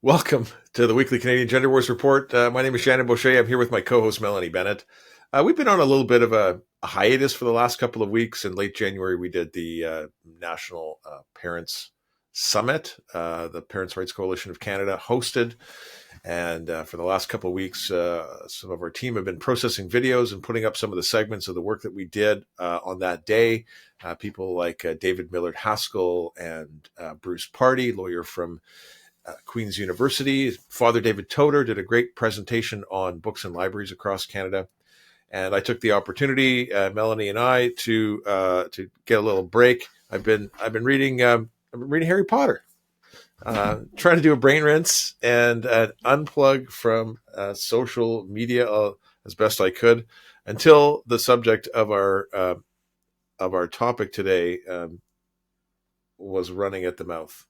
Welcome to the weekly Canadian Gender Wars Report. My name is Shannon Boucher. I'm here with my co-host Melanie Bennett. We've been on a little bit of a hiatus for the last couple of weeks. In late January, we did the National Parents Summit. The Parents' Rights Coalition of Canada hosted. And for the last couple of weeks, some of our team have been processing videos and putting up some of the segments of the work that we did on that day. People like David Millard Haskell and Bruce Pardy, lawyer from Queen's University. Father David Toder did a great presentation on books and libraries across Canada. And I took the opportunity, Melanie and I, to get a little break. I've been reading Harry Potter. Trying to do a brain rinse and unplug from social media as best I could until the subject of our topic today was running at the mouth.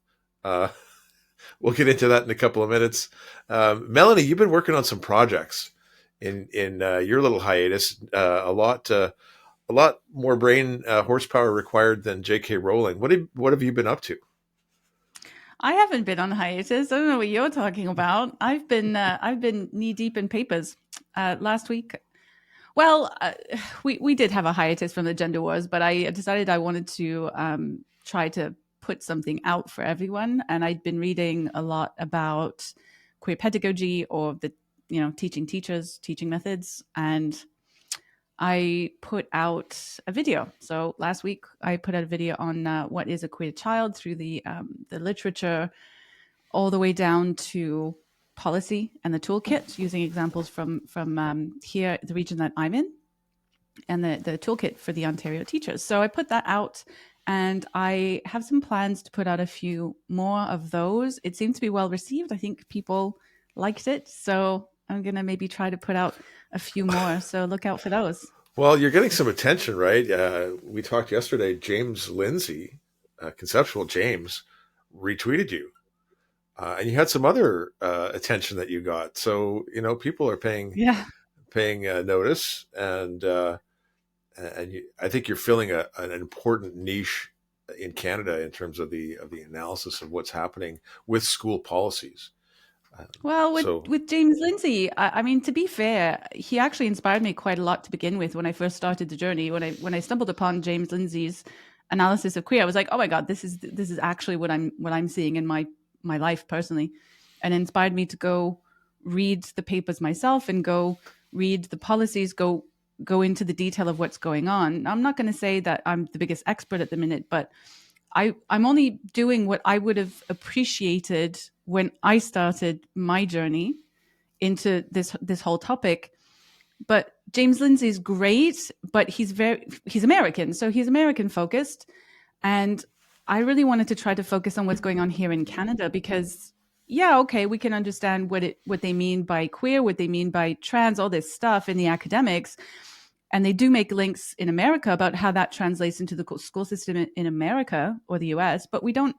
We'll get into that in a couple of minutes. Melanie, you've been working on some projects in your little hiatus. A lot more brain horsepower required than J.K. Rowling. What have you been up to? I haven't been on hiatus. I don't know what you're talking about. I've been knee deep in papers. Last week, well, we did have a hiatus from the gender wars, but I decided I wanted to try to put something out for everyone, and I'd been reading a lot about queer pedagogy or the teaching teachers, teaching methods, and I put out a video. So last week I put out a video on what is a queer child through the literature, all the way down to policy and the toolkit, using examples from here, the region that I'm in, and the toolkit for the Ontario teachers. So I put that out, and I have some plans to put out a few more of those. It seemed to be well received. I think people liked it. So I'm going to maybe try to put out a few more. So look out for those. Well, you're getting some attention, right? We talked yesterday. James Lindsay, Conceptual James, retweeted you. And you had some other attention that you got. So, people are paying notice. And I think you're filling an important niche in Canada in terms of the analysis of what's happening with school policies. Well, with James Lindsay, I mean, to be fair, he actually inspired me quite a lot to begin with when I first started the journey. When I stumbled upon James Lindsay's analysis of queer, I was like, oh my God, this is actually what I'm seeing in my life personally, and it inspired me to go read the papers myself and go read the policies, go into the detail of what's going on. I'm not going to say that I'm the biggest expert at the minute, but I'm only doing what I would have appreciated when I started my journey into this whole topic. But James Lindsay's great, but he's American, so he's American focused, and I really wanted to try to focus on what's going on here in Canada, because we can understand what they mean by queer, what they mean by trans, all this stuff in the academics. And they do make links in America about how that translates into the school system in America or the US, but I don't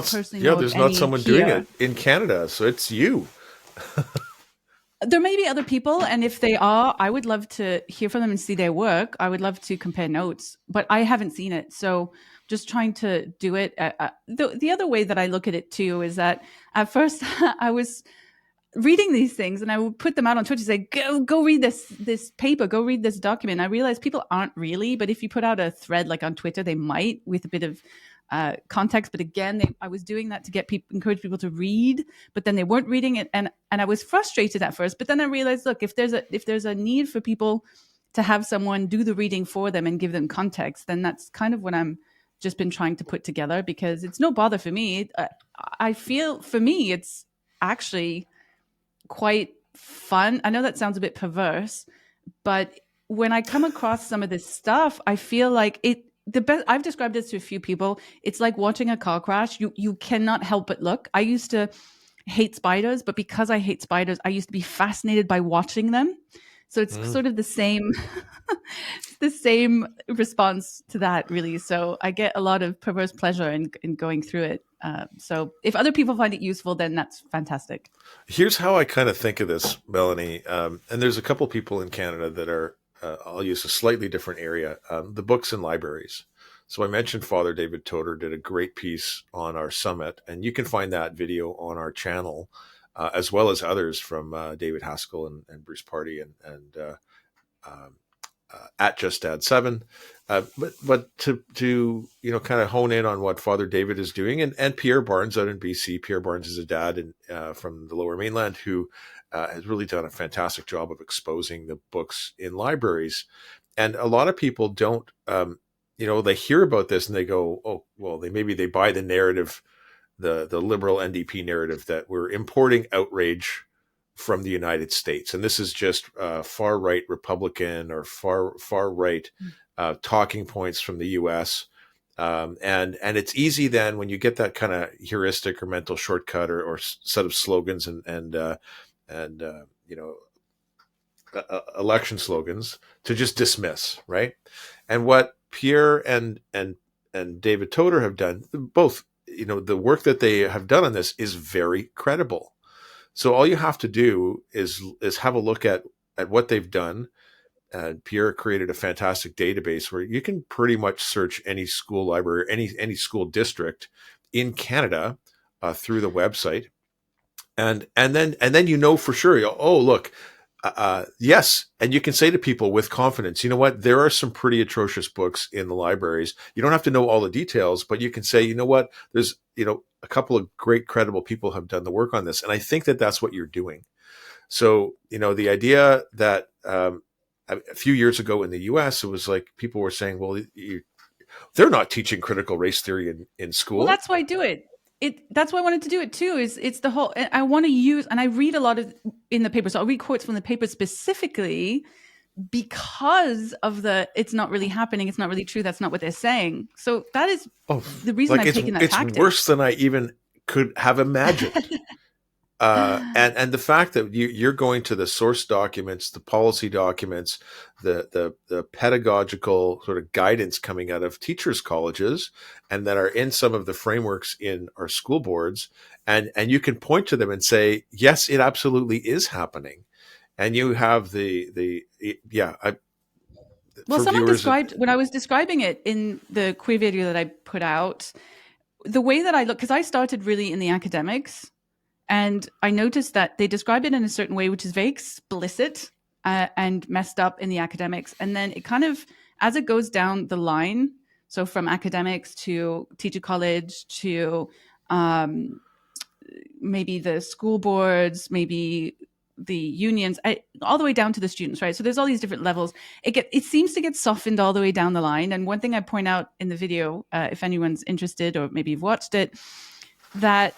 personally know. There's not someone doing it in Canada, so it's you. There may be other people, and if they are, I would love to hear from them and see their work. I would love to compare notes, but I haven't seen it. So just trying to do it. The other way that I look at it too is that at first I was reading these things and I would put them out on Twitter, say, go read this paper, go read this document. I realized people aren't really, but if you put out a thread like on Twitter, they might, with a bit of context. But again, I was doing that to encourage people to read, but then they weren't reading it. And I was frustrated at first, but then I realized, look, if there's a need for people to have someone do the reading for them and give them context, then that's kind of what I'm just been trying to put together, because it's no bother for me. I feel for me, it's actually quite fun. I know that sounds a bit perverse, but when I come across some of this stuff, I feel like I've described this to a few people. It's like watching a car crash. You cannot help but look. I used to hate spiders, but because I hate spiders, I used to be fascinated by watching them. So it's sort of the same response to that, really. So I get a lot of perverse pleasure in going through it. So if other people find it useful, then that's fantastic. Here's how I kind of think of this, Melanie. And there's a couple people in Canada that are, I'll use a slightly different area, the books and libraries. So I mentioned Father David Toder did a great piece on our summit, and you can find that video on our channel, as well as others from David Haskell and Bruce Party and um, at Just Dad 7. But to kind of hone in on what Father David is doing, and Pierre Barnes out in BC. Pierre Barnes is a dad from the Lower Mainland who has really done a fantastic job of exposing the books in libraries. And a lot of people don't, they hear about this and they go, oh, well, they buy the narrative, the liberal NDP narrative that we're importing outrage from the United States, and this is just far right Republican or far right talking points from the U.S. And it's easy then when you get that kind of heuristic or mental shortcut or set of slogans and election slogans to just dismiss, right? And what Pierre and David Toder have done, both, the work that they have done on this is very credible. So all you have to do is have a look at what they've done. Pierre created a fantastic database where you can pretty much search any school library, any school district in Canada through the website, and then for sure. Oh, look, yes, and you can say to people with confidence, you know what? There are some pretty atrocious books in the libraries. You don't have to know all the details, but you can say, you know what? There's a couple of great credible people have done the work on this. And I think that that's what you're doing. So, the idea that a few years ago in the US, it was like people were saying, well, they're not teaching critical race theory in school. Well, that's why I do it. That's why I wanted to do it too, it's the whole, I want to use, and I read a lot of in the paper. So I'll read quotes from the paper specifically because of it's not really happening. It's not really true. That's not what they're saying. So that is the reason I've taken that tactic. It's worse than I even could have imagined. And the fact that you're going to the source documents, the policy documents, the pedagogical sort of guidance coming out of teachers' colleges, and that are in some of the frameworks in our school boards, and you can point to them and say, yes, it absolutely is happening. And you have someone described, when I was describing it in the queer video that I put out, the way that I look, because I started really in the academics, and I noticed that they describe it in a certain way, which is very explicit and messed up in the academics. And then it kind of, as it goes down the line, so from academics to teacher college to maybe the school boards, maybe the unions, all the way down to the students, right? So there's all these different levels. It seems to get softened all the way down the line. And one thing I point out in the video, if anyone's interested or maybe you've watched it, that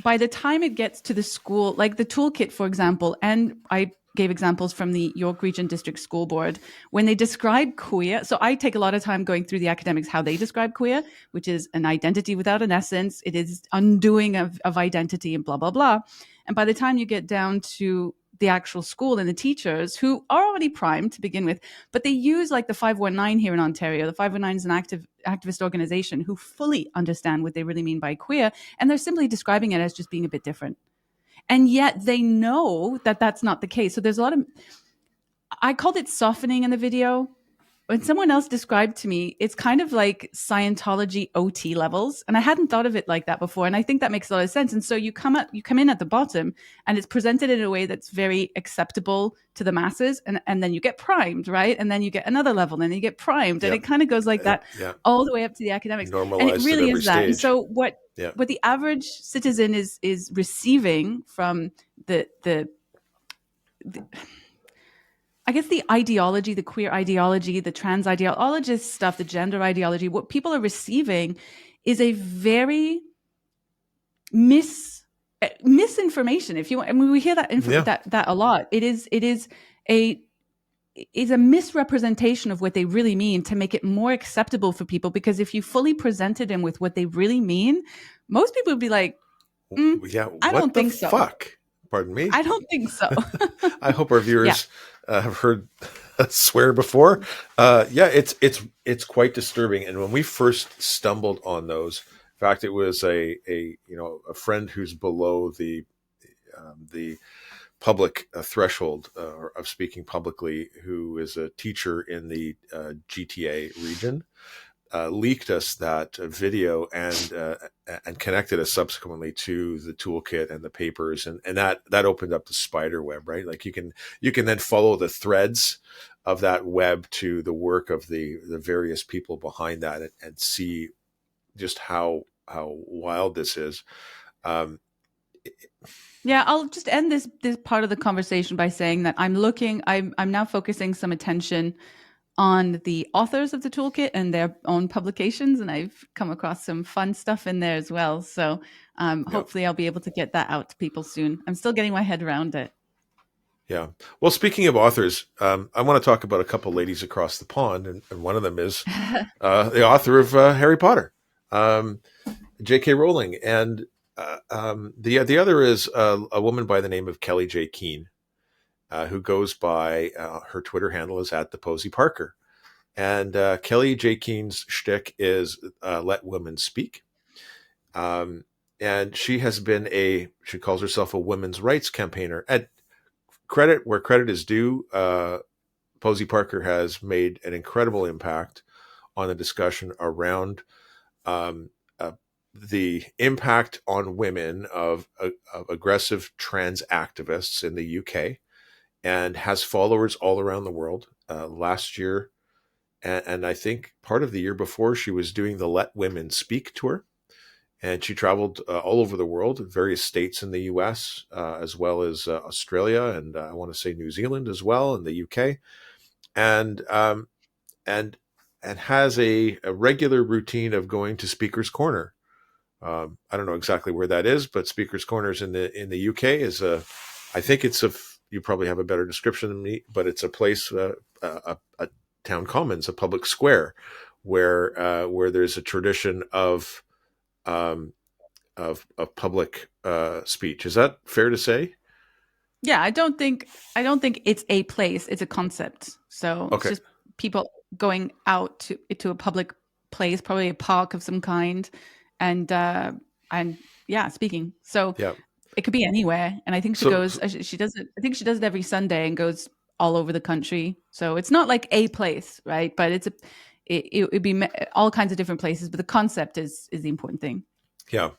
by the time it gets to the school, like the toolkit, for example, and I gave examples from the York Region District School Board, when they describe queer, so I take a lot of time going through the academics, how they describe queer, which is an identity without an essence. It is undoing of identity and blah, blah, blah. And by the time you get down to the actual school and the teachers, who are already primed to begin with, but they use like the 519 here in Ontario. The 519 is an activist organization who fully understand what they really mean by queer, and they're simply describing it as just being a bit different. And yet they know that that's not the case. So there's a lot of, I called it softening in the video. When someone else described to me, it's kind of like Scientology OT levels. And I hadn't thought of it like that before. And I think that makes a lot of sense. And so you come in at the bottom, and it's presented in a way that's very acceptable to the masses. And then you get primed, right? And then you get another level, and then you get primed. And it kind of goes like that all the way up to the academics. Normalized, and it really is that. Stage. And so what the average citizen is receiving from the I guess the ideology, the queer ideology, the trans ideology, all of this stuff, the gender ideology, what people are receiving is a very misinformation. If you want, I mean, we hear that that a lot. It is a misrepresentation of what they really mean to make it more acceptable for people. Because if you fully presented them with what they really mean, most people would be like, I don't think so. Fuck? Pardon me? I don't think so. I hope our viewers have heard swear before. It's quite disturbing. And when we first stumbled on those, in fact, it was a friend who's below the public threshold of speaking publicly, who is a teacher in the GTA region. leaked us that video and connected us subsequently to the toolkit and the papers, and that opened up the spider web, right? Like you can then follow the threads of that web to the work of the various people behind that, and see just how wild this is. Um, Yeah, I'll just end this part of the conversation by saying that I'm now focusing some attention on the authors of the toolkit and their own publications, and I've come across some fun stuff in there as well. So yeah, hopefully I'll be able to get that out to people soon. I'm still getting my head around it. yeah. Well, speaking of authors, I want to talk about a couple ladies across the pond, and one of them is the author of Harry Potter, J.K. Rowling, and the other is a woman by the name of Kelly J. Keene, who goes by her Twitter handle is at the Posie Parker. And Kelly J. Keene's shtick is let women speak. And she has been she calls herself a women's rights campaigner. At credit where credit is due, Posie Parker has made an incredible impact on the discussion around the impact on women of aggressive trans activists in the UK, and has followers all around the world. Last year, and I think part of the year before, she was doing the Let Women Speak tour, and she traveled all over the world, various states in the US, as well as Australia, and I want to say New Zealand as well, and the UK, and and has a regular routine of going to Speaker's Corner. I don't know exactly where that is, but Speaker's Corners in the UK is I think it's you probably have a better description than me, but it's a place, a town commons, a public square, where there's a tradition of public speech. Is that fair to say? Yeah, I don't think it's a place, it's a concept. So it's Okay. just people going out to a public place, probably a park of some kind, and yeah, speaking. So Yeah. it could be anywhere. And I think she So, goes she does it, I think she does it every Sunday and goes all over the country. So it's not like a place, right? But it'd be all kinds of different places, but the concept is the important thing. yeah.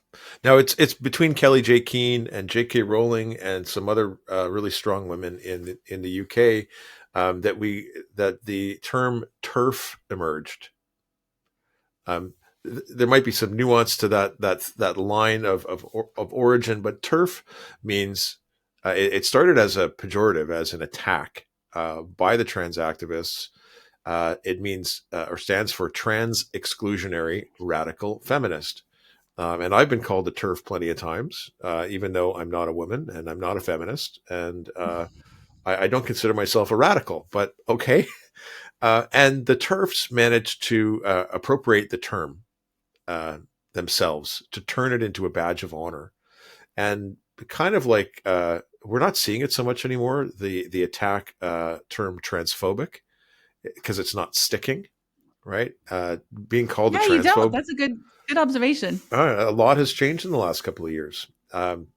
Now it's between Kelly J. Keene and J.K. Rowling and some other really strong women in the UK, that the term TERF emerged. There might be some nuance to that line of origin, but TERF means it started as a pejorative, as an attack by the trans activists. It means or stands for trans exclusionary radical feminist. And I've been called a TERF plenty of times, even though I'm not a woman and I'm not a feminist, and I don't consider myself a radical. But okay, and the TERFs managed to appropriate the term themselves, to turn it into a badge of honor, and kind of like we're not seeing it so much anymore. The attack term transphobic, because it's not sticking, right? Being called a Yeah, you don't. transphobe. That's a good observation. A lot has changed in the last couple of years. And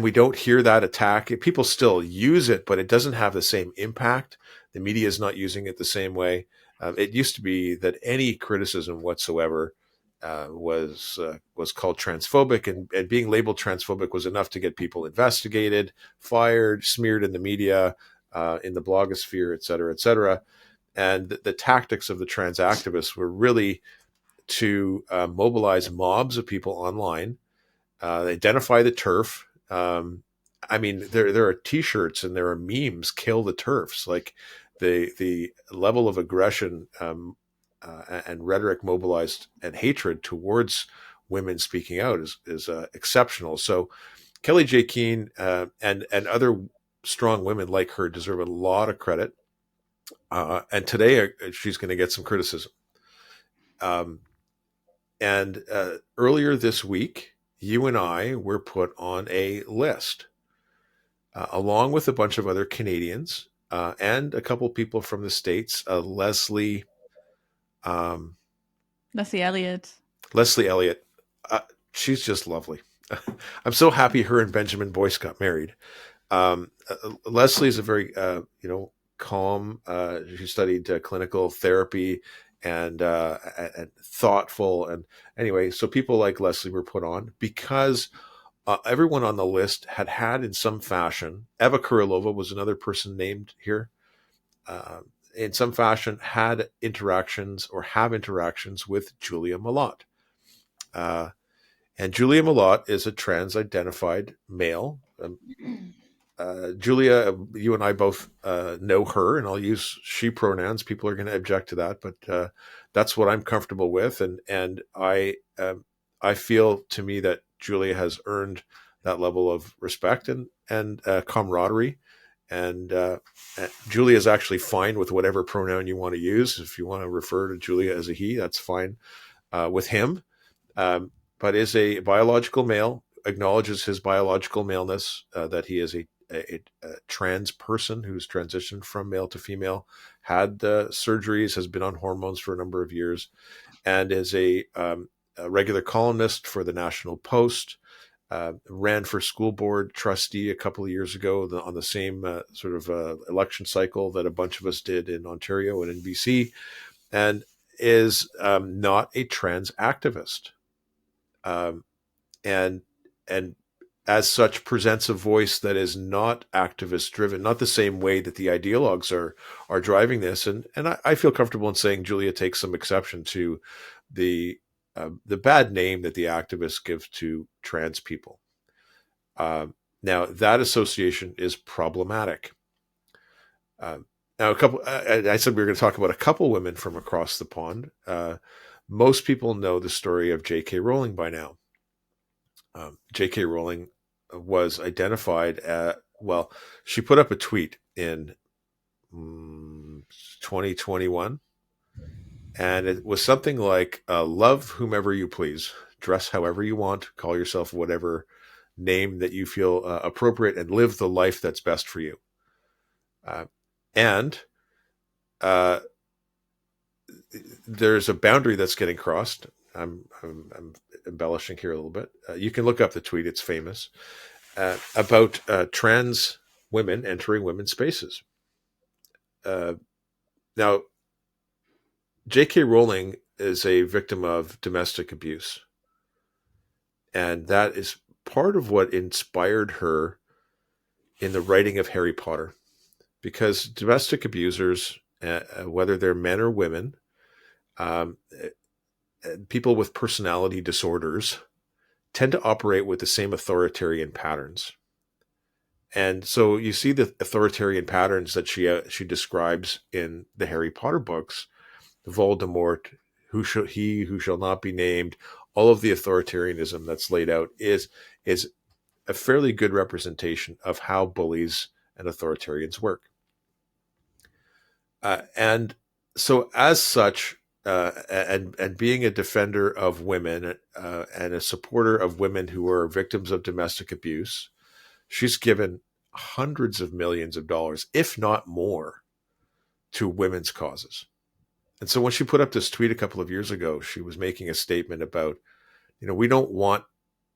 we don't hear that attack. People still use it, but it doesn't have the same impact. The media is not using it the same way. It used to be that any criticism whatsoever was called transphobic, and being labeled transphobic was enough to get people investigated, fired, smeared in the media, in the blogosphere, et cetera, et cetera. And the tactics of the trans activists were really to mobilize mobs of people online, identify the TERF. I mean, there are T-shirts and there are memes. Kill the TERFs. Like the level of aggression and rhetoric mobilized and hatred towards women speaking out is exceptional. So Kelly J. Keene and other strong women like her deserve a lot of credit. And today she's going to get some criticism. And earlier this week, you and I were put on a list, along with a bunch of other Canadians and a couple people from the States. Leslie Elliott. Leslie Elliott. She's just lovely. I'm so happy her and Benjamin Boyce got married. Leslie is a very, calm. She studied clinical therapy and thoughtful. And anyway, so people like Leslie were put on because everyone on the list had in some fashion. Eva Kurilova was another person named here. Uh, in some fashion, had interactions or have interactions with Julia Malott. Uh, and Julia Malott is a trans-identified male. Julia, you and I both know her, and I'll use she pronouns. People are going to object to that, but that's what I'm comfortable with, and I feel to me that Julia has earned that level of respect and camaraderie. And Julia is actually fine with whatever pronoun you want to use. If you want to refer to Julia as a he, that's fine with him. But is a biological male, acknowledges his biological maleness, that he is a trans person who's transitioned from male to female, had surgeries, has been on hormones for a number of years, and is a regular columnist for the National Post. Ran for school board trustee a couple of years ago on the same sort of election cycle that a bunch of us did in Ontario and in BC, and is not a trans activist, and as such presents a voice that is not activist driven, not the same way that the ideologues are driving this. And I feel comfortable in saying Julia takes some exception to the bad name that the activists give to trans people. Now that association is problematic. Now I said we were going to talk about a couple women from across the pond. Most people know the story of J.K. Rowling by now. J.K. Rowling was identified she put up a tweet in 2021, and it was something like, love whomever you please, dress however you want, call yourself whatever name that you feel appropriate, and live the life that's best for you. And there's a boundary that's getting crossed. I'm embellishing here a little bit. You can look up the tweet. It's famous, about trans women entering women's spaces. Now, J.K. Rowling is a victim of domestic abuse. And that is part of what inspired her in the writing of Harry Potter. Because domestic abusers, whether they're men or women, people with personality disorders, tend to operate with the same authoritarian patterns. And so you see the authoritarian patterns that she describes in the Harry Potter books. Voldemort, who shall not be named, all of the authoritarianism that's laid out is a fairly good representation of how bullies and authoritarians work. And so as such, and being a defender of women and a supporter of women who are victims of domestic abuse, she's given hundreds of millions of dollars, if not more, to women's causes. And so when she put up this tweet a couple of years ago, she was making a statement about, we don't want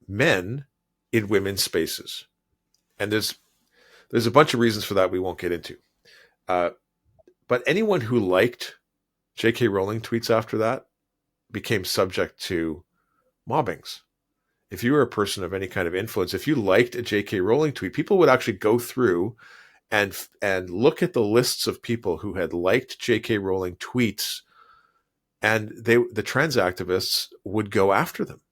men in women's spaces. And there's a bunch of reasons for that we won't get into. But anyone who liked J.K. Rowling tweets after that became subject to mobbings. If you were a person of any kind of influence, if you liked a J.K. Rowling tweet, people would actually go through and look at the lists of people who had liked J.K. Rowling tweets, and the trans activists would go after them.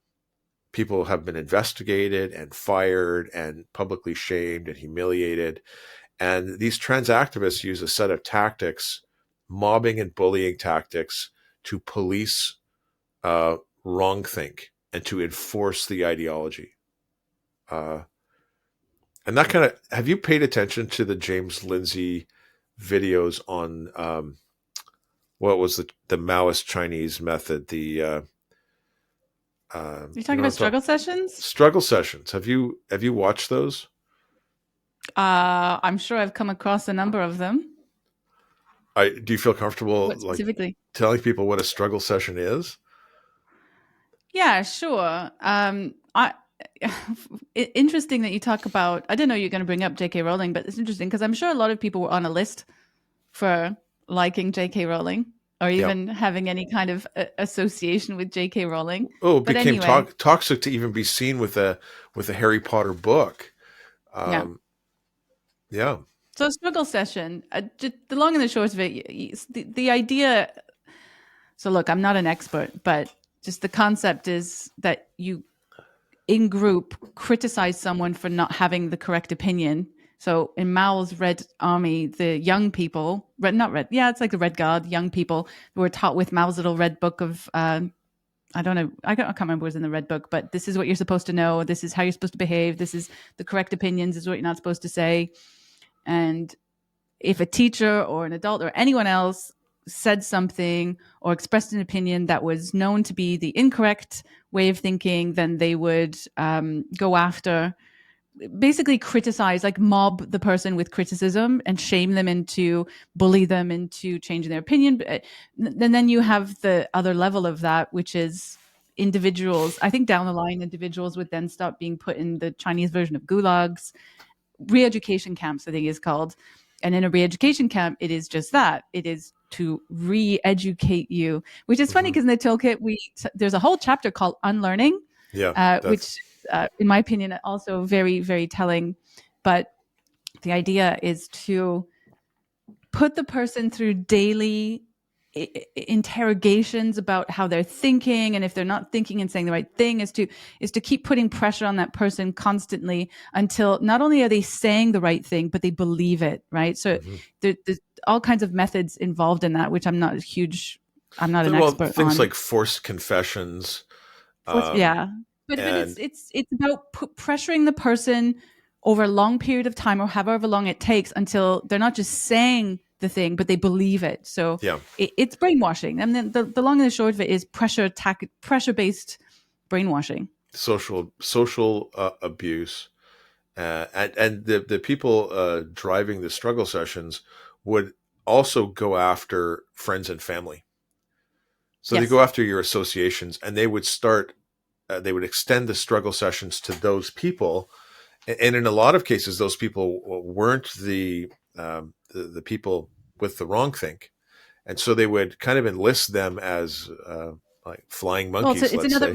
People have been investigated and fired and publicly shamed and humiliated. And these trans activists use a set of tactics, mobbing and bullying tactics, to police wrongthink and to enforce the ideology. And that kind of, have you paid attention to the James Lindsay videos on what was the Maoist Chinese method? You're talking about struggle sessions? Struggle sessions. Have you watched those? I'm sure I've come across a number of them. Do you feel comfortable specifically telling people what a struggle session is? Yeah, sure. Interesting that you talk about, I didn't know you were going to bring up J.K. Rowling, but it's interesting because I'm sure a lot of people were on a list for liking J.K. Rowling. or Yeah. even having any kind of association with J.K. Rowling. Oh, it But became anyway, toxic to even be seen with a Harry Potter book. yeah. Yeah. So struggle session, the long and the short of it, the idea. So look, I'm not an expert, but just the concept is that you in group criticize someone for not having the correct opinion. So in Mao's Red Army, the young people, not red, yeah, it's like the Red Guard, young people who were taught with Mao's little red book of, I don't know, I can't remember what was in the red book, but this is what you're supposed to know. This is how you're supposed to behave. This is the correct opinions. This is what you're not supposed to say. And if a teacher or an adult or anyone else said something or expressed an opinion that was known to be the incorrect way of thinking, then they would go after, basically criticize, like mob the person with criticism and shame them into, bully them into changing their opinion. And then you have the other level of that, which is individuals. I think down the line, individuals would then start being put in the Chinese version of gulags, re-education camps, I think is called. And in a re-education camp, it is just that. It is to re-educate you, which is funny Hmm. because in the toolkit, there's a whole chapter called unlearning, Yeah. which, in my opinion, also very, very telling. But the idea is to put the person through daily interrogations about how they're thinking, and if they're not thinking and saying the right thing, is to keep putting pressure on that person constantly until not only are they saying the right thing, but they believe it, right? So hmm there's all kinds of methods involved in that, which I'm not an Well, expert things on. like forced confessions, um, Yeah, but and it's about pressuring the person over a long period of time, or however long it takes, until they're not just saying the thing, but they believe it. So yeah, it's brainwashing. And then the long and the short of it is pressure based brainwashing. social abuse, and the people driving the struggle sessions would also go after friends and family. So they go Yes. after your associations, and they would start. They would extend the struggle sessions to those people, and in a lot of cases, those people weren't the people with the wrong think, and so they would kind of enlist them as like flying Well, monkeys, it's let's another say.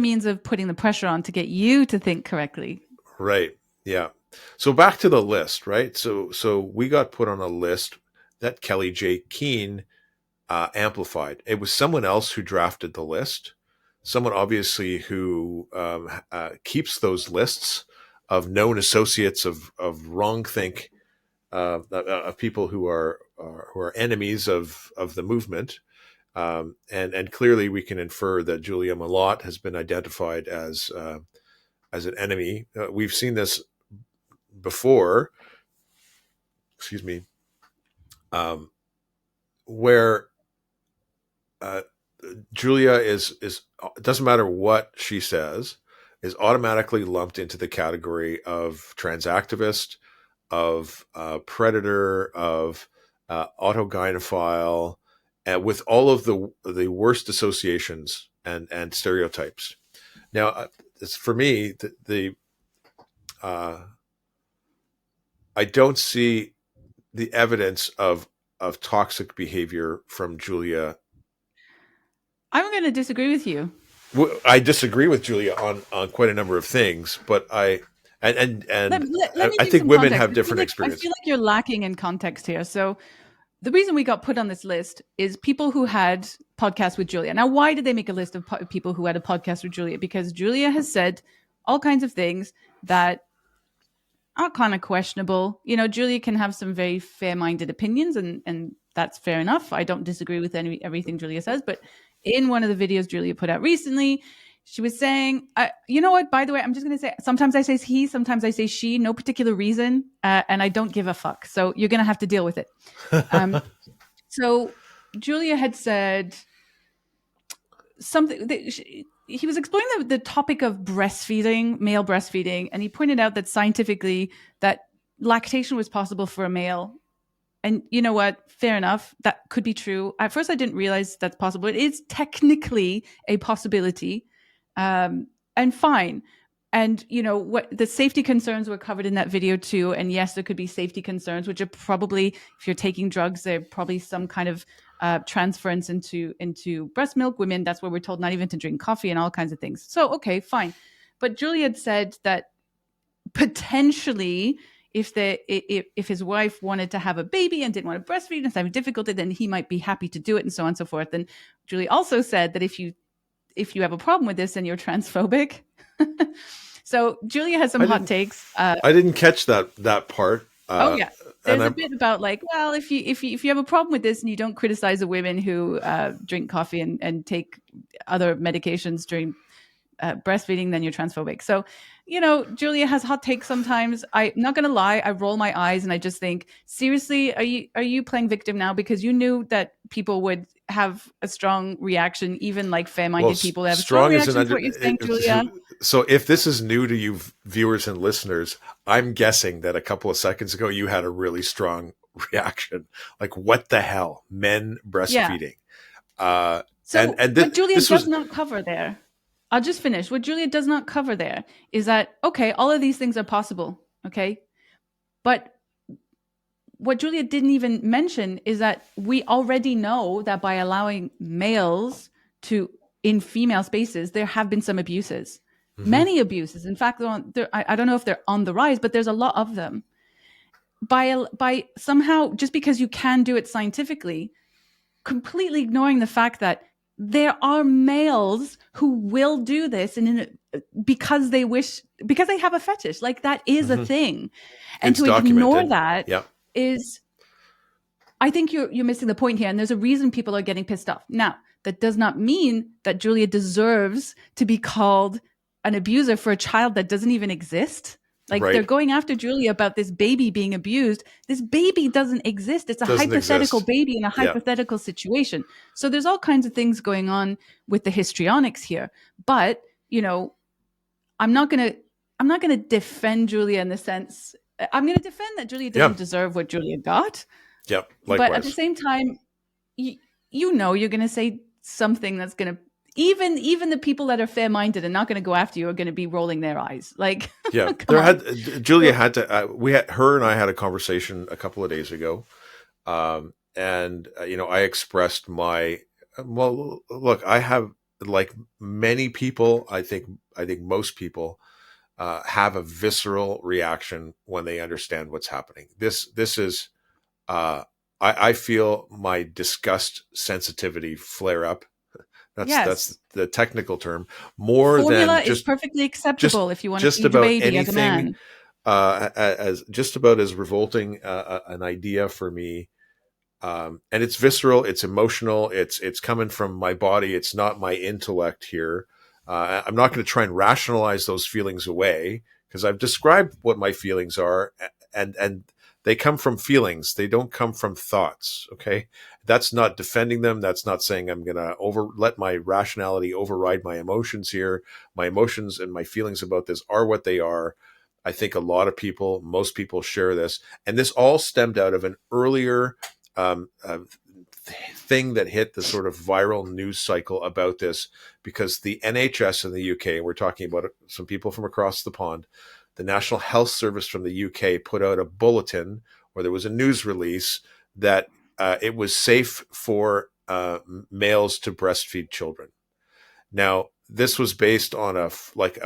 means of putting the pressure on to get you to think correctly. Right. Yeah. So back to the list, right? So we got put on a list that Kelly J. Keene amplified. It was someone else who drafted the list, someone obviously who keeps those lists of known associates of wrongthink, of people who are enemies of the movement. And clearly we can infer that Julia Malott has been identified as an enemy. We've seen this before, excuse me, um, where uh, Julia is it doesn't matter what she says, is automatically lumped into the category of trans activist, of predator, of autogynephile, with all of the worst associations and stereotypes. Now, for me, the uh, I don't see the evidence of toxic behavior from Julia. I'm going to disagree with you. I disagree with Julia on quite a number of things, but Let, and let, let me I give think some women context. have different experience. I feel like you're lacking in context here. So the reason we got put on this list is people who had podcasts with Julia. Now, why did they make a list of people who had a podcast with Julia? Because Julia has said all kinds of things that are kind of questionable. You know, Julia can have some very fair-minded opinions, and that's fair enough. I don't disagree with everything Julia says, but in one of the videos Julia put out recently, she was saying, you know what, by the way, I'm just going to say, sometimes I say he, sometimes I say she, no particular reason, and I don't give a fuck. So you're going to have to deal with it. So Julia had said something. He was exploring the topic of breastfeeding, male breastfeeding, and he pointed out that scientifically that lactation was possible for a male. And you know what? Fair enough. That could be true. At first, I didn't realize that's possible. It is technically a possibility, and fine. And what the safety concerns were covered in that video too. And yes, there could be safety concerns, which are probably, if you're taking drugs, they're probably some kind of transference into breast milk. Women, that's what we're told, not even to drink coffee and all kinds of things. So okay, fine. But Julia had said that potentially, if his wife wanted to have a baby and didn't want to breastfeed and was having difficulty, then he might be happy to do it, and so on and so forth. And Julia also said that if you have a problem with this, then you're transphobic. So Julia has some hot takes. I didn't catch that part. Oh yeah, there's a bit about like, well, if you have a problem with this and you don't criticize the women who drink coffee and take other medications during breastfeeding, then you're transphobic. So, Julia has hot takes sometimes. I'm not going to lie. I roll my eyes and I just think, seriously, are you playing victim now? Because you knew that people would have a strong reaction, even like fair-minded people have a strong reaction to what you're saying, Julia. So if this is new to you viewers and listeners, I'm guessing that a couple of seconds ago, you had a really strong reaction. Like, what the hell? Men breastfeeding. Yeah. What Julia does not cover there, I'll just finish. What Julia does not cover there is that, okay, all of these things are possible, okay? But what Julia didn't even mention is that we already know that by allowing males in female spaces, there have been some abuses, many abuses. In fact, I don't know if they're on the rise, but there's a lot of them. By somehow, just because you can do it scientifically, completely ignoring the fact that there are males who will do this because they have a fetish. Like, that is a thing. And it's to ignore that yeah. is, I think you're missing the point here. And there's a reason people are getting pissed off. Now, that does not mean that Julia deserves to be called an abuser for a child that doesn't even exist. Like, they're going after Julia about this baby being abused. This baby doesn't exist. It's a hypothetical baby in a hypothetical situation. So there's all kinds of things going on with the histrionics here. But, I'm not going to defend Julia in the sense, I'm going to defend that Julia doesn't deserve what Julia got. Yep. Likewise. But at the same time, you're going to say something that's going to, even the people that are fair-minded and not going to go after you are going to be rolling their eyes. Like, yeah, Julia had to. Her and I had a conversation a couple of days ago, and I expressed my look. I have, like many people, I think most people have a visceral reaction when they understand what's happening. This is, I feel my disgust sensitivity flare up. That's the technical term. Formula is perfectly acceptable if you want to feed your baby as a man. As just about as revolting an idea for me, and it's visceral, it's emotional, it's coming from my body. It's not my intellect here. I'm not going to try and rationalize those feelings away, because I've described what my feelings are, and they come from feelings. They don't come from thoughts. Okay. That's not defending them. That's not saying I'm going to let my rationality override my emotions here. My emotions and my feelings about this are what they are. I think a lot of people, most people share this. And this all stemmed out of an earlier thing that hit the sort of viral news cycle about this, because the NHS in the UK, we're talking about some people from across the pond, the National Health Service from the UK put out a bulletin, or there was a news release, that it was safe for males to breastfeed children. Now, this was based on a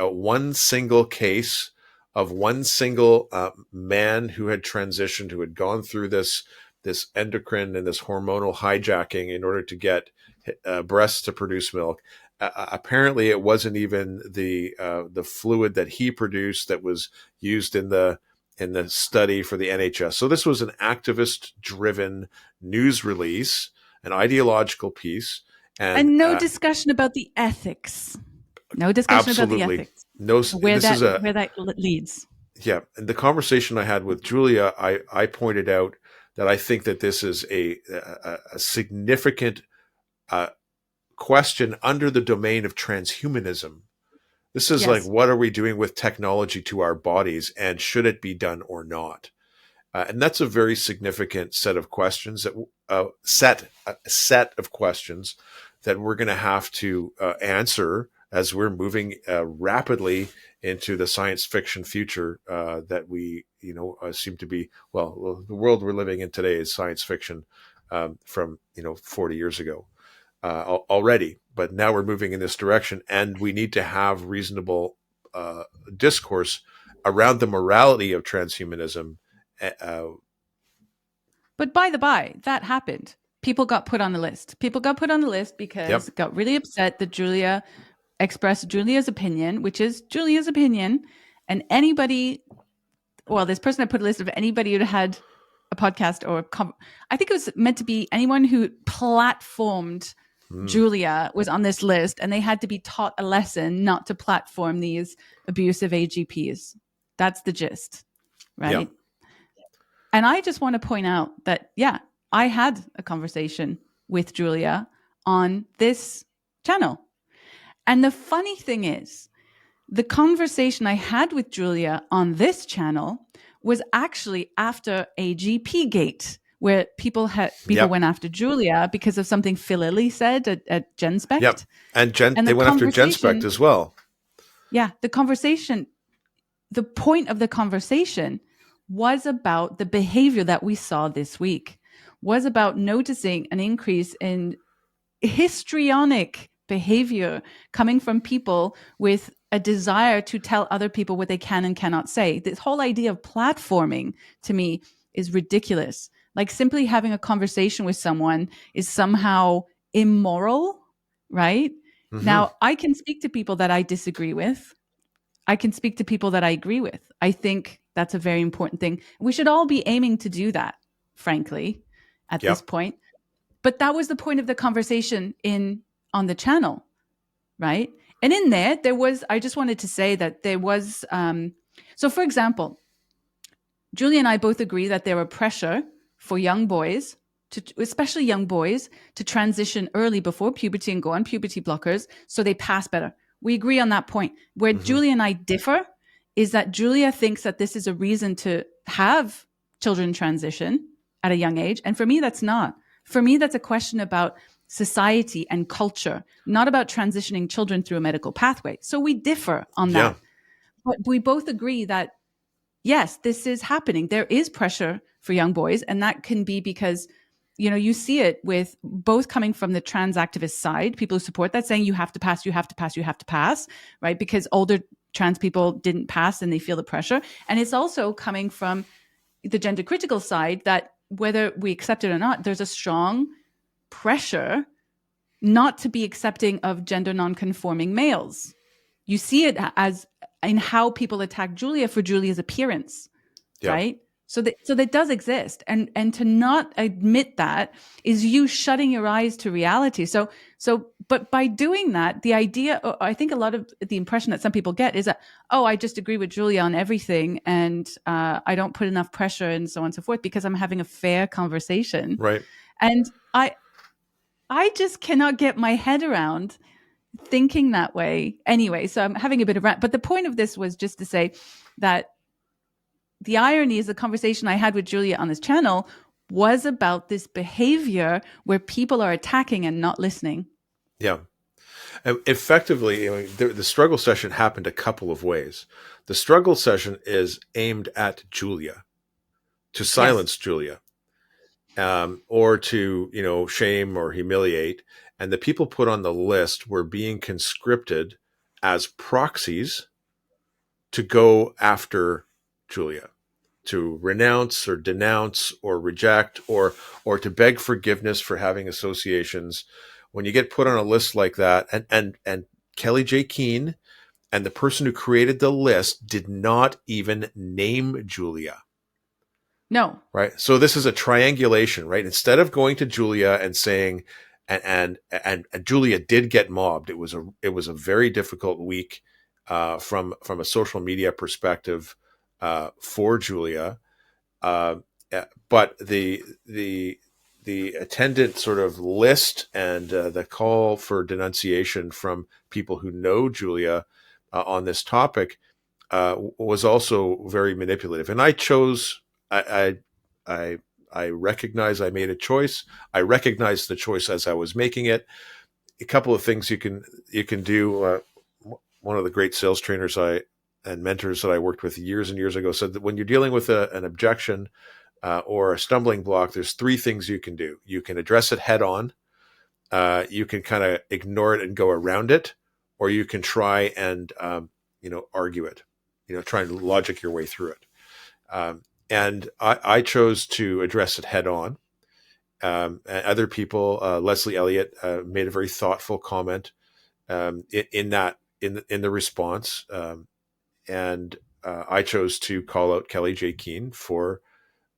one single case of one single man who had transitioned, who had gone through this endocrine and this hormonal hijacking in order to get breasts to produce milk. Apparently, it wasn't even the fluid that he produced that was used in the study for the NHS. So this was an activist-driven news release, an ideological piece, and no discussion about the ethics. No discussion about the ethics. No, where that leads. Yeah, and the conversation I had with Julia, I pointed out that I think that this is a significant question under the domain of transhumanism. This is like, what are we doing with technology to our bodies, and should it be done or not? And that's a very significant set of questions, set of questions that we're going to have to answer as we're moving rapidly into the science fiction future that we, seem to be. Well, the world we're living in today is science fiction from 40 years ago already, but now we're moving in this direction, and we need to have reasonable discourse around the morality of transhumanism. But by the by, that happened. People got put on the list. People got put on the list because Yep. got really upset that Julia expressed Julia's opinion, which is Julia's opinion. And this person had put a list of anybody who had a podcast or I think it was meant to be anyone who platformed Julia was on this list, and they had to be taught a lesson not to platform these abusive AGPs. That's the gist, right? Yep. And I just want to point out that, I had a conversation with Julia on this channel. And the funny thing is, the conversation I had with Julia on this channel was actually after AGP Gate, where people went after Julia because of something Phil Lilly said at GenSpect. Yep. And they went after GenSpect as well. Yeah. The point of the conversation was about the behavior that we saw this week, was about noticing an increase in histrionic behavior coming from people with a desire to tell other people what they can and cannot say. This whole idea of platforming, to me, is ridiculous. Like, simply having a conversation with someone is somehow immoral, right? Mm-hmm. Now, I can speak to people that I disagree with. I can speak to people that I agree with. I think that's a very important thing. We should all be aiming to do that, frankly, at this point. But that was the point of the conversation on the channel, right? And in there was, I just wanted to say that there was, so for example, Julia and I both agree that there were pressure for young boys, especially young boys, to transition early before puberty and go on puberty blockers so they pass better. We agree on that point. Where Julia and I differ is that Julia thinks that this is a reason to have children transition at a young age. And for me, that's not. For me, that's a question about society and culture, not about transitioning children through a medical pathway. So we differ on that. But we both agree that, yes, this is happening. There is pressure for young boys, and that can be because, you see it with both coming from the trans activist side, people who support that, saying you have to pass, you have to pass, you have to pass, right? Because older trans people didn't pass and they feel the pressure. And it's also coming from the gender critical side that, whether we accept it or not, there's a strong pressure not to be accepting of gender non-conforming males. You see it as in how people attack Julia for Julia's appearance, right? So that does exist, and to not admit that is you shutting your eyes to reality. But by doing that, the idea, I think a lot of the impression that some people get is that, I just agree with Julia on everything, and I don't put enough pressure and so on and so forth because I'm having a fair conversation, right? And I just cannot get my head around thinking that way. Anyway, so I'm having a bit of rant, but the point of this was just to say that the irony is the conversation I had with Julia on this channel was about this behavior where people are attacking and not listening. Yeah. Effectively, the struggle session happened a couple of ways. The struggle session is aimed at Julia, to silence Julia, or to, shame or humiliate. And the people put on the list were being conscripted as proxies to go after Julia, to renounce or denounce or reject or to beg forgiveness for having associations. When you get put on a list like that, and Kelly J. Keane and the person who created the list did not even name Julia. No. Right. So this is a triangulation, right? Instead of going to Julia and saying, and Julia did get mobbed. It was a very difficult week from a social media perspective for Julia. But the attendant sort of list and the call for denunciation from people who know Julia on this topic was also very manipulative. And I chose, I recognize I made a choice. I recognized the choice as I was making it. A couple of things you can do one of the great sales trainers and mentors that I worked with years and years ago said that when you're dealing with an objection or a stumbling block, there's three things you can do. You can address it head on. You can kind of ignore it and go around it, or you can try and argue it. Try and logic your way through it. And I chose to address it head on. And other people, Leslie Elliott, made a very thoughtful comment in the response, and I chose to call out Kelly J. Keane for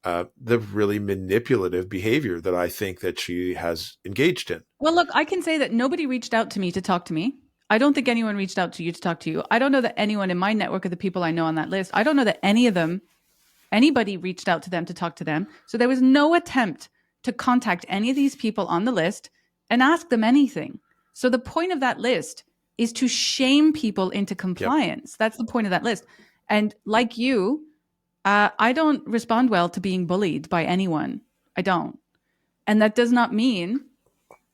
the really manipulative behavior that I think that she has engaged in. Well, look, I can say that nobody reached out to me to talk to me. I don't think anyone reached out to you to talk to you. I don't know that anyone in my network of the people I know on that list, I don't know that anybody reached out to them to talk to them. So there was no attempt to contact any of these people on the list and ask them anything. So the point of that list is to shame people into compliance. Yep. That's the point of that list. And like you, I don't respond well to being bullied by anyone. I don't. And that does not mean,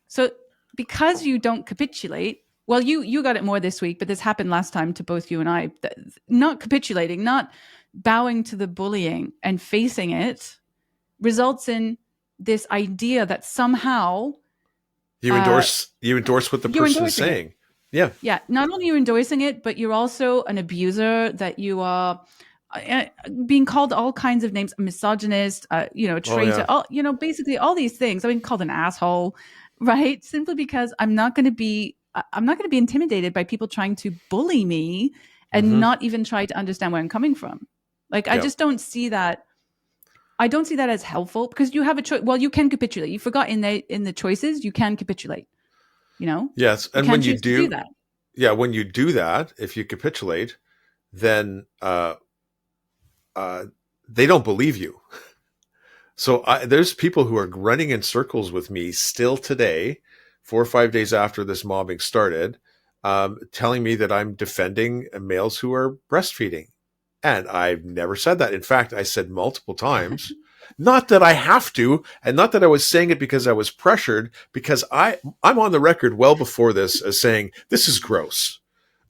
so because you don't capitulate, well, you got it more this week, but this happened last time to both you and I, not capitulating, not bowing to the bullying and facing it results in this idea that somehow you endorse what the person is saying. Yeah. Not only are you endorsing it, but you're also an abuser, that you are being called all kinds of names, a misogynist, traitor, basically all these things. I mean, called an asshole, right? Simply because I'm not going to be intimidated by people trying to bully me and not even try to understand where I'm coming from. Like, I just don't see that. I don't see that as helpful, because you have a choice. Well, you can capitulate. You forgot in the choices, you can capitulate. Yes, and when you do that, when you do that, if you capitulate, then they don't believe you. So there's people who are running in circles with me still today, 4 or 5 days after this mobbing started, telling me that I'm defending males who are breastfeeding. And I've never said that. In fact, I said multiple times, not that I have to, and not that I was saying it because I was pressured, because I'm on the record well before this as saying, this is gross.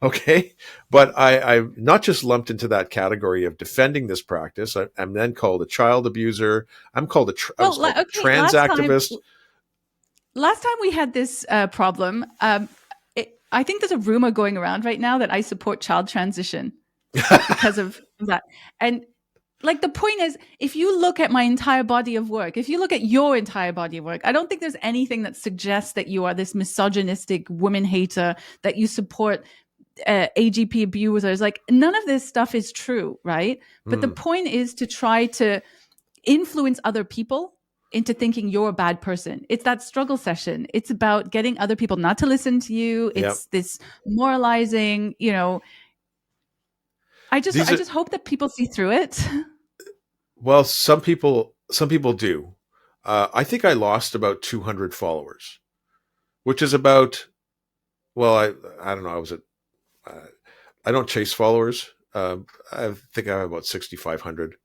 Okay. But I'm not just lumped into that category of defending this practice. I'm then called a child abuser. I'm called a trans activist. Last time we had this problem, I think there's a rumor going around right now that I support child transition because of that. And like, the point is, if you look at my entire body of work, if you look at your entire body of work, I don't think there's anything that suggests that you are this misogynistic woman hater, that you support AGP abusers. Like, none of this stuff is true, right? But the point is to try to influence other people into thinking you're a bad person. It's that struggle session. It's about getting other people not to listen to you. It's this moralizing, I just hope that people see through it. Well, some people do. I think I lost about 200 followers, which is about, well, I don't know. I don't chase followers. I think I have about 6,500,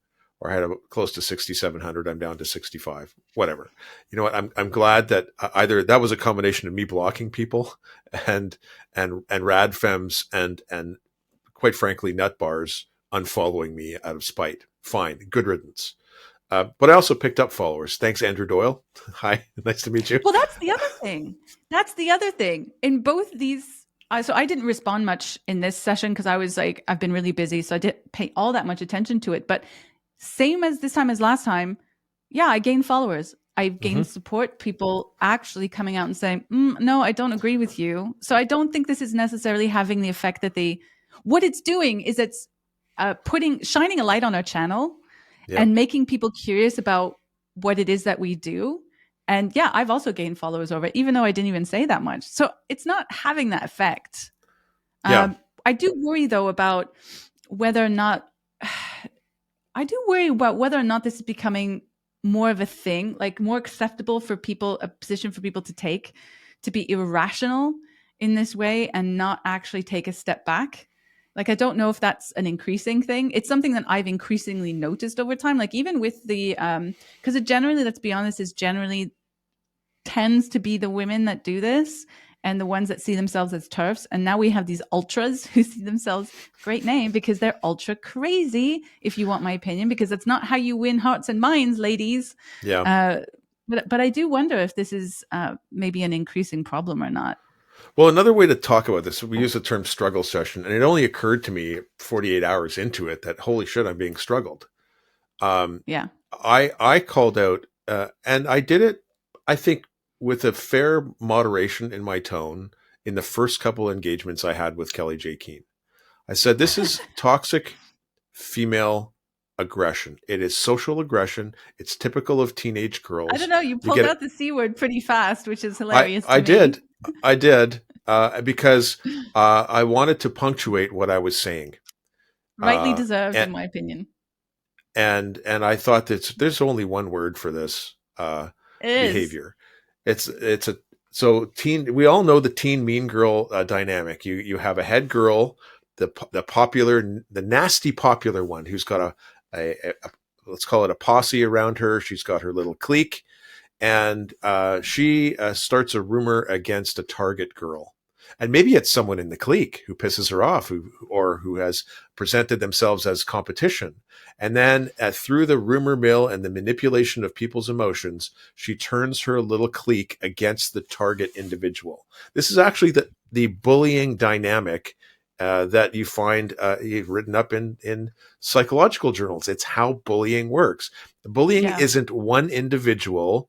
or I had close to 6,700. I'm down to 65, whatever. You know what? I'm glad that either that was a combination of me blocking people and rad femmes and quite frankly, nut bars unfollowing me out of spite. Fine. Good riddance. But I also picked up followers. Thanks, Andrew Doyle. Hi. Nice to meet you. Well, that's the other thing. In both these, so I didn't respond much in this session because I was like, I've been really busy. So I didn't pay all that much attention to it. But same as this time as last time, I gained followers. I've gained support, people actually coming out and saying, no, I don't agree with you. So I don't think this is necessarily having the effect that what it's doing is it's shining a light on our channel and making people curious about what it is that we do. And I've also gained followers over it, even though I didn't even say that much. So it's not having that effect. I do worry though about whether or not this is becoming more of a thing, like more acceptable for people, a position for people to take, to be irrational in this way and not actually take a step back. Like, I don't know if that's an increasing thing. It's something that I've increasingly noticed over time. Like, even with the, because it generally, let's be honest, tends to be the women that do this. and the ones that see themselves as TERFs. And now we have these ultras who see themselves, great name, because they're ultra crazy, if you want my opinion, because that's not how you win hearts and minds, ladies. Yeah. But I do wonder if this is maybe an increasing problem or not. Well, another way to talk about this, we use the term struggle session, and it only occurred to me 48 hours into it that holy shit, I'm being struggled. Yeah. I called out, and I did it, I think, with a fair moderation in my tone in the first couple engagements I had with Kelly J. Keane. I said, this is toxic female aggression. It is social aggression. It's typical of teenage girls. I don't know. You pulled out the C word pretty fast, which is hilarious. I did. Because I wanted to punctuate what I was saying. Rightly deserved, in my opinion. And I thought that there's only one word for this behavior. So teen. We all know the teen mean girl dynamic. You have a head girl, the nasty popular one who's got a let's call it a posse around her. She's got her little clique, and she starts a rumor against a target girl. And maybe it's someone in the clique who pisses her off, who has presented themselves as competition. And then through the rumor mill and the manipulation of people's emotions, she turns her little clique against the target individual. This is actually the bullying dynamic that you find written up in psychological journals. It's how bullying works. Bullying isn't one individual.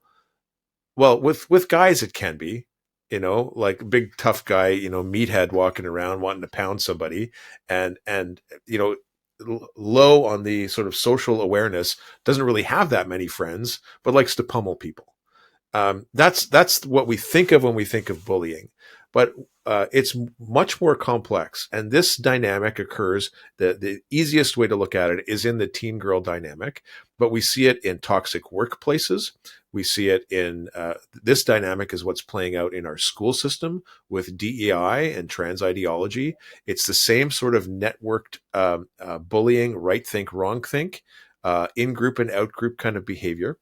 Well, with guys, it can be. Like big tough guy, meathead walking around wanting to pound somebody, and low on the sort of social awareness, doesn't really have that many friends, but likes to pummel people. That's what we think of when we think of bullying, but it's much more complex. And this dynamic occurs. The easiest way to look at it is in the teen girl dynamic, but we see it in toxic workplaces. We see it in this dynamic is what's playing out in our school system with DEI and trans ideology. It's the same sort of networked bullying, right think, wrong think, in group and out group kind of behavior.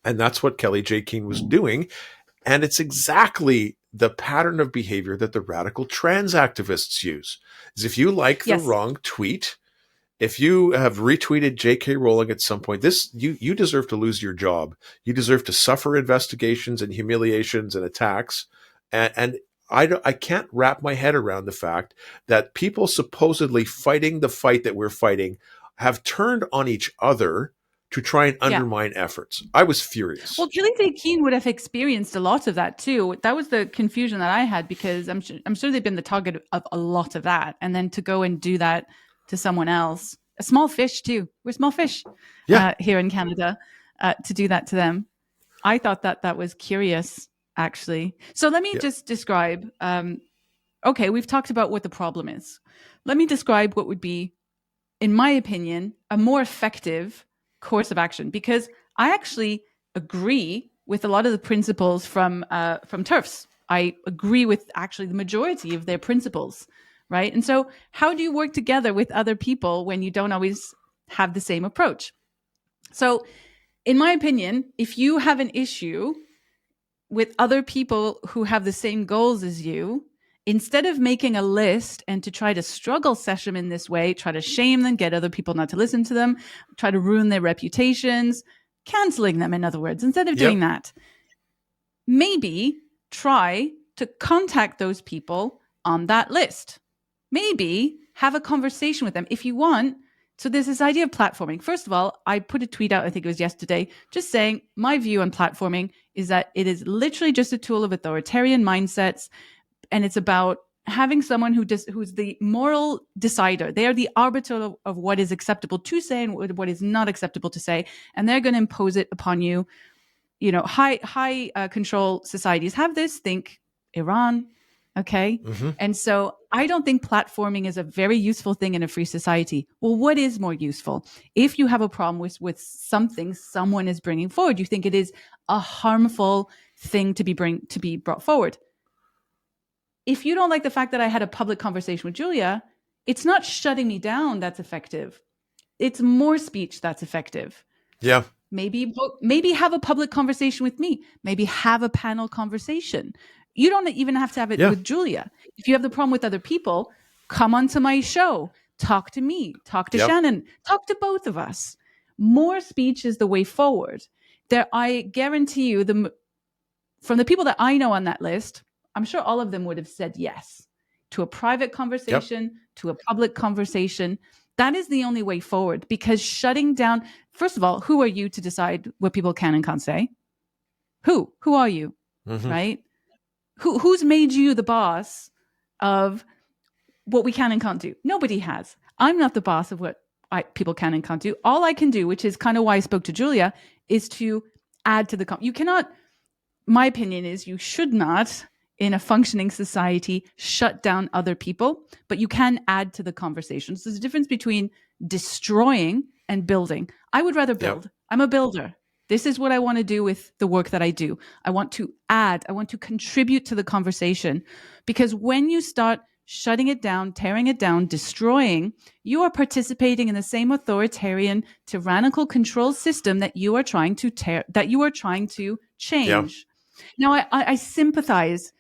And that's what Kelly J. Keane was doing. And it's exactly the pattern of behavior that the radical trans activists use. Is if you like the wrong tweet, if you have retweeted J.K. Rowling at some point, you deserve to lose your job. You deserve to suffer investigations and humiliations and attacks. And I can't wrap my head around the fact that people supposedly fighting the fight that we're fighting have turned on each other to try and undermine efforts. I was furious. Well, Kelly J. Keane would have experienced a lot of that too. That was the confusion that I had, because I'm sure they've been the target of a lot of that. And then to go and do that to someone else, a small fish too. We're small fish here in Canada, to do that to them. I thought that was curious, actually. So let me just describe. Okay, we've talked about what the problem is. Let me describe what would be, in my opinion, a more effective course of action, because I actually agree with a lot of the principles from TERFs. I agree with actually the majority of their principles, right? And so how do you work together with other people when you don't always have the same approach? So in my opinion, if you have an issue with other people who have the same goals as you, instead of making a list and to try to struggle session in this way, try to shame them, get other people not to listen to them, try to ruin their reputations, canceling them, in other words, instead of doing that, maybe try to contact those people on that list. Maybe have a conversation with them if you want. So there's this idea of platforming. First of all, I put a tweet out, I think it was yesterday, just saying my view on platforming is that it is literally just a tool of authoritarian mindsets. And it's about having someone who's the moral decider. They are the arbiter of what is acceptable to say and what is not acceptable to say. And they're going to impose it upon you. High control societies have this. Think Iran. Okay. Mm-hmm. And so I don't think platforming is a very useful thing in a free society. Well, what is more useful? If you have a problem with something someone is bringing forward, you think it is a harmful thing to be brought forward. If you don't like the fact that I had a public conversation with Julia, it's not shutting me down that's effective. It's more speech that's effective. Yeah. Maybe have a public conversation with me. Maybe have a panel conversation. You don't even have to have it with Julia. If you have the problem with other people, come onto my show, talk to me, talk to Shannon, talk to both of us. More speech is the way forward. I guarantee you, from the people that I know on that list, I'm sure all of them would have said yes to a private conversation, to a public conversation. That is the only way forward, because shutting down, first of all, who are you to decide what people can and can't say? Who are you? Right? Who's made you the boss of what we can and can't do? Nobody has. I'm not the boss of what people can and can't do. All I can do, which is kind of why I spoke to Julia, is to add to the you cannot, my opinion is you should not, in a functioning society, shut down other people, but you can add to the conversation. So there's a difference between destroying and building. I would rather build. I'm a builder. This is what I want to do with the work that I do. I want to add, I want to contribute to the conversation, because when you start shutting it down, tearing it down, destroying, you are participating in the same authoritarian, tyrannical control system that you are trying to change. Now, I sympathize.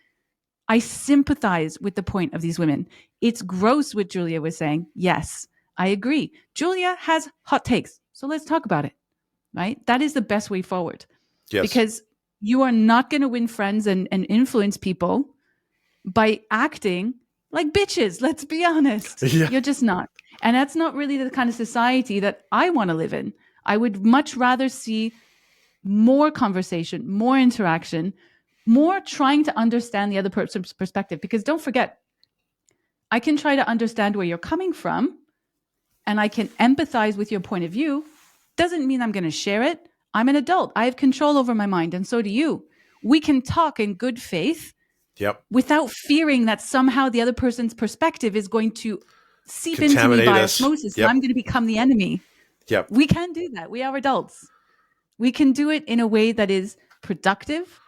I sympathize with the point of these women. It's gross what Julia was saying. Yes, I agree. Julia has hot takes. So let's talk about it, right? That is the best way forward. Yes. Because you are not going to win friends and influence people by acting like bitches. Let's be honest. You're just not. And that's not really the kind of society that I want to live in. I would much rather see more conversation, more interaction, more trying to understand the other person's perspective. Because don't forget, I can try to understand where you're coming from and I can empathize with your point of view. Doesn't mean I'm going to share it. I'm an adult. I have control over my mind, and so do you. We can talk in good faith without fearing that somehow the other person's perspective is going to seep into me by osmosis and I'm going to become the enemy. We can do that. We are adults. We can do it in a way that is productive.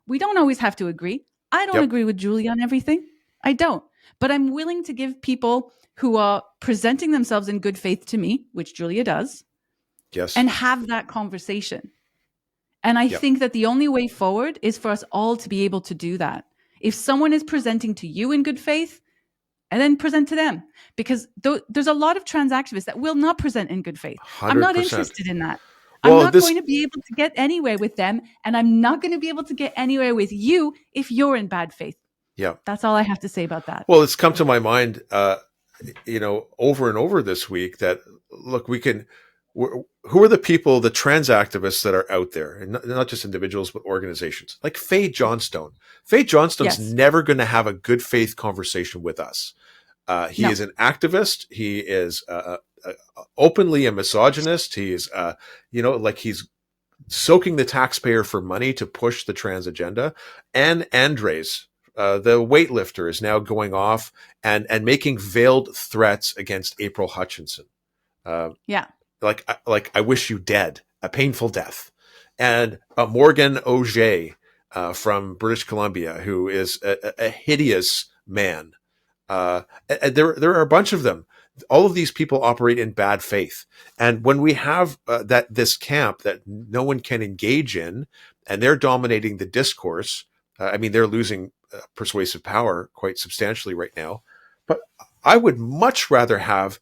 We don't always have to agree. I don't agree with Julia on everything. I don't. But I'm willing to give people who are presenting themselves in good faith to me, which Julia does, and have that conversation. And I think that the only way forward is for us all to be able to do that. If someone is presenting to you in good faith, and then present to them. Because there's a lot of trans activists that will not present in good faith. 100%. I'm not interested in that. Well, I'm not going to be able to get anywhere with them, and I'm not going to be able to get anywhere with you if you're in bad faith. That's all I have to say about that. Well, it's come to my mind, over and over this week that, look, who are the people, the trans activists that are out there, and not just individuals, but organizations, like Faye Johnstone. Faye Johnstone's never going to have a good faith conversation with us. He is an activist. He is openly a misogynist. He is, he's soaking the taxpayer for money to push the trans agenda. And Andres, the weightlifter, is now going off and making veiled threats against April Hutchinson. Like I wish you dead, a painful death. And Morgan Auger from British Columbia, who is a hideous man. And there are a bunch of them. All of these people operate in bad faith. And when we have this camp that no one can engage in, and they're dominating the discourse, they're losing persuasive power quite substantially right now. But I would much rather have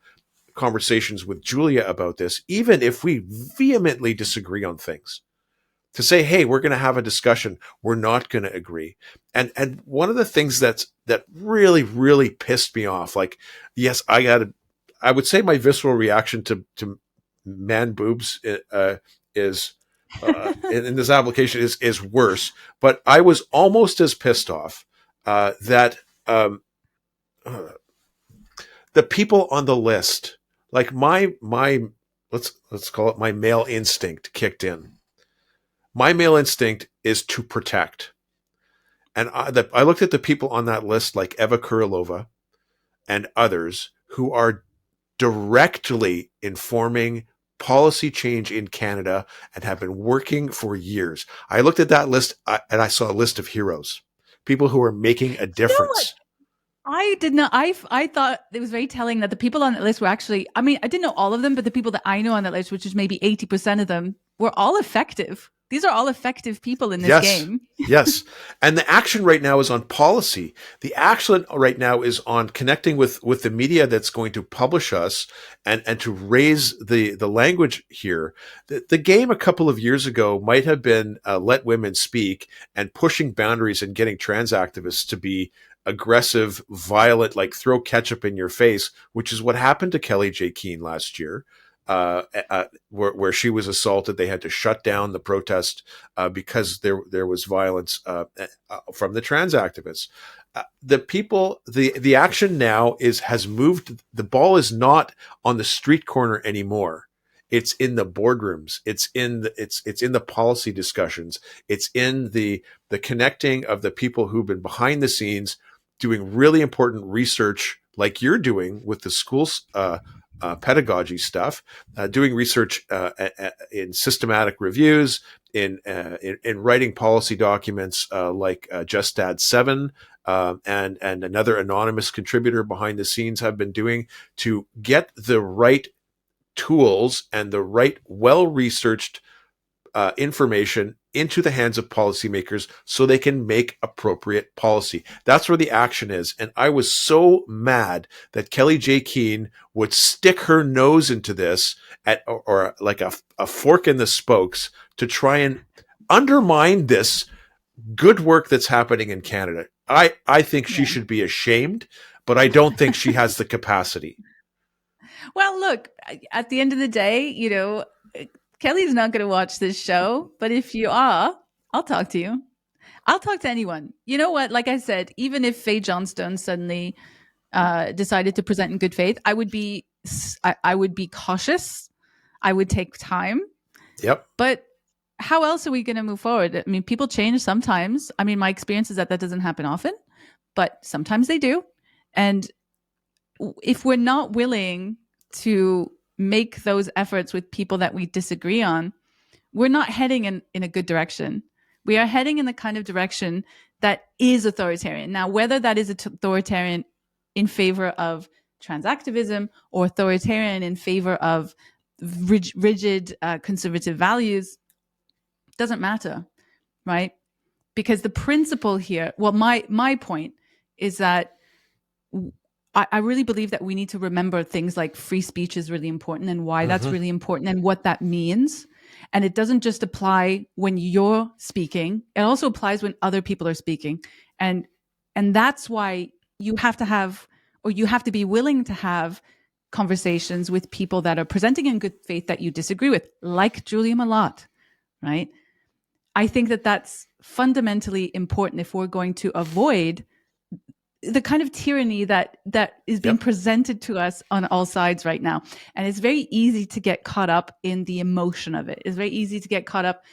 conversations with Julia about this, even if we vehemently disagree on things, to say, hey, we're going to have a discussion. We're not going to agree. And one of the things that really, really pissed me off, like, yes, I would say my visceral reaction to man boobs is in this application is worse, but I was almost as pissed off that the people on the list, like my let's call it my male instinct kicked in. My male instinct is to protect. And I looked at the people on that list, like Eva Kurilova and others, who are directly informing policy change in Canada and have been working for years. I looked at that list and I saw a list of heroes, people who are making a difference. I did not. I thought it was very telling that the people on that list were actually, I didn't know all of them, but the people that I know on that list, which is maybe 80% of them, were all effective. These are all effective people in this Yes. game. Yes. And the action right now is on policy. The action right now is on connecting with the media that's going to publish us and to raise the language here. The game a couple of years ago might have been let women speak and pushing boundaries and getting trans activists to be aggressive, violent, like throw ketchup in your face, which is what happened to Kelly J. Keane last year. Where she was assaulted, they had to shut down the protest because there was violence from the trans activists. The action now has moved. The ball is not on the street corner anymore. It's in the boardrooms. It's in the policy discussions. It's in the connecting of the people who've been behind the scenes doing really important research, like you're doing with the schools. Pedagogy stuff, doing research in systematic reviews, in writing policy documents like Just Add 7 and another anonymous contributor behind the scenes have been doing to get the right tools and the right well-researched information into the hands of policymakers so they can make appropriate policy. That's where the action is. And I was so mad that Kelly J. Keane would stick her nose into this or like a fork in the spokes to try and undermine this good work that's happening in Canada. I think she should be ashamed, but I don't think she has the capacity. Well, look, at the end of the day, Kelly's not going to watch this show, but if you are, I'll talk to you. I'll talk to anyone. You know what? Like I said, even if Faye Johnstone suddenly decided to present in good faith, I would be cautious. I would take time. Yep. But how else are we going to move forward? I mean, people change sometimes. I mean, my experience is that doesn't happen often, but sometimes they do. And if we're not willing to make those efforts with people that we disagree on, we're not heading in a good direction. We are heading in the kind of direction that is authoritarian. Now, whether that is authoritarian in favor of trans activism or authoritarian in favor of rigid conservative values doesn't matter, right? Because the principle here, well, my point is that I really believe that we need to remember things like free speech is really important and why that's really important and what that means. And it doesn't just apply when you're speaking. It also applies when other people are speaking. And that's why you have to be willing to have conversations with people that are presenting in good faith that you disagree with, like Julia Malott, right? I think that that's fundamentally important if we're going to avoid the kind of tyranny that is being presented to us on all sides right now. And it's very easy to get caught up in the emotion of it. It's very easy to get caught up.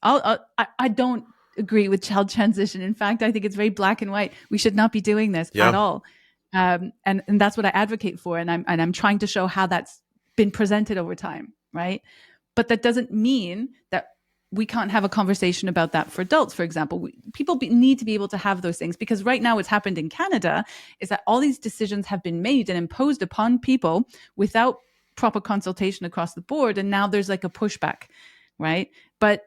I don't agree with child transition. In fact, I think it's very black and white. We should not be doing this at all. And that's what I advocate for. And I'm trying to show how that's been presented over time, right? But that doesn't mean that we can't have a conversation about that for adults, for example. People need to be able to have those things, because right now what's happened in Canada is that all these decisions have been made and imposed upon people without proper consultation across the board. And now there's like a pushback, right? But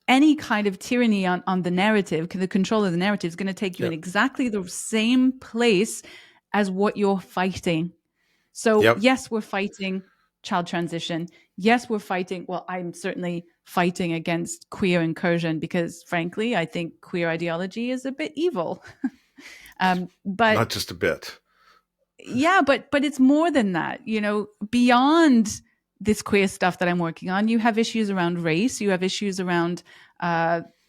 any kind of tyranny on the narrative, the control of the narrative, is going to take you in exactly the same place as what you're fighting. So yes, we're fighting child transition. Yes, we're fighting. Well, I'm certainly fighting against queer incursion because, frankly, I think queer ideology is a bit evil. But not just a bit. Yeah, but it's more than that. Beyond this queer stuff that I'm working on, you have issues around race. You have issues around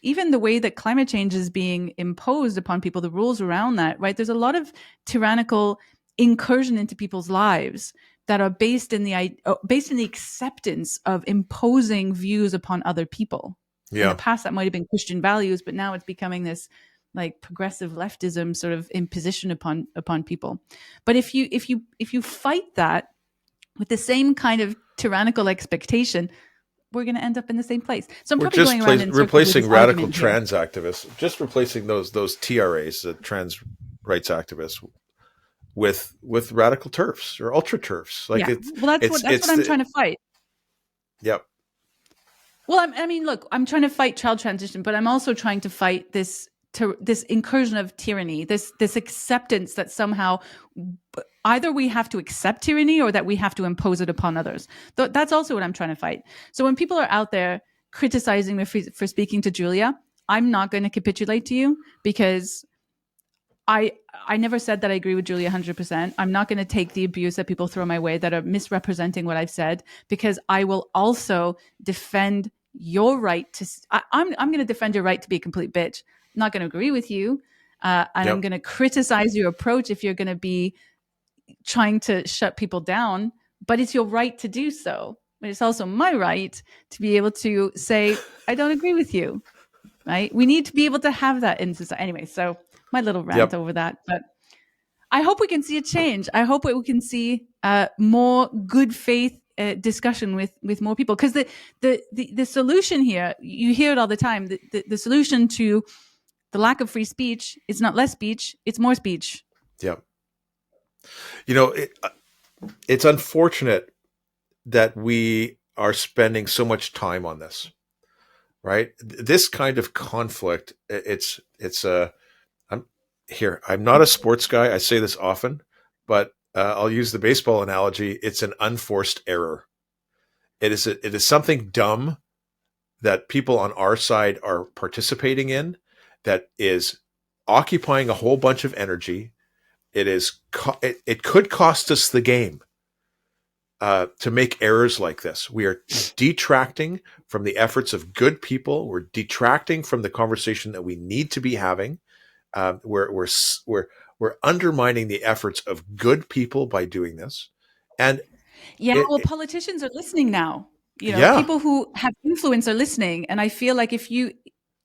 even the way that climate change is being imposed upon people, the rules around that, right? There's a lot of tyrannical incursion into people's lives that are based in the acceptance of imposing views upon other people. In the past, that might have been Christian values, but now it's becoming this like progressive leftism sort of imposition upon people. But if you fight that with the same kind of tyrannical expectation, we're going to end up in the same place. So I'm probably going around in replacing radical trans activists, just replacing those TRAs, the trans rights activists, with radical TERFs or ultra TERFs. That's what I'm trying to fight. Yep. Well, I mean, look, I'm trying to fight child transition, but I'm also trying to fight this incursion of tyranny, this acceptance that somehow either we have to accept tyranny or that we have to impose it upon others. That's also what I'm trying to fight. So when people are out there criticizing me for speaking to Julia, I'm not going to capitulate to you, because I never said that I agree with Julia 100%. I'm not going to take the abuse that people throw my way that are misrepresenting what I've said, because I will also defend your right to. I'm going to defend your right to be a complete bitch. I'm not going to agree with you, and I'm Yep. going to criticize your approach if you're going to be trying to shut people down. But it's your right to do so. But it's also my right to be able to say I don't agree with you. Right? We need to be able to have that in society. Anyway, so my little rant Yep. over that, but I hope we can see a change. I hope we can see more good faith discussion with more people, because the solution here, you hear it all the time. The solution to the lack of free speech is not less speech; it's more speech. Yep. You know, it's unfortunate that we are spending so much time on this, right? This kind of conflict, it's a, I'm here. I'm not a sports guy. I say this often, but I'll use the baseball analogy. It's an unforced error. It is something dumb that people on our side are participating in, that is occupying a whole bunch of energy. It could cost us the game to make errors like this. We are detracting from the efforts of good people. We're detracting from the conversation that we need to be having. We're undermining the efforts of good people by doing this. And Yeah, well, it politicians are listening now. yeah, People who have influence are listening, and I feel like if you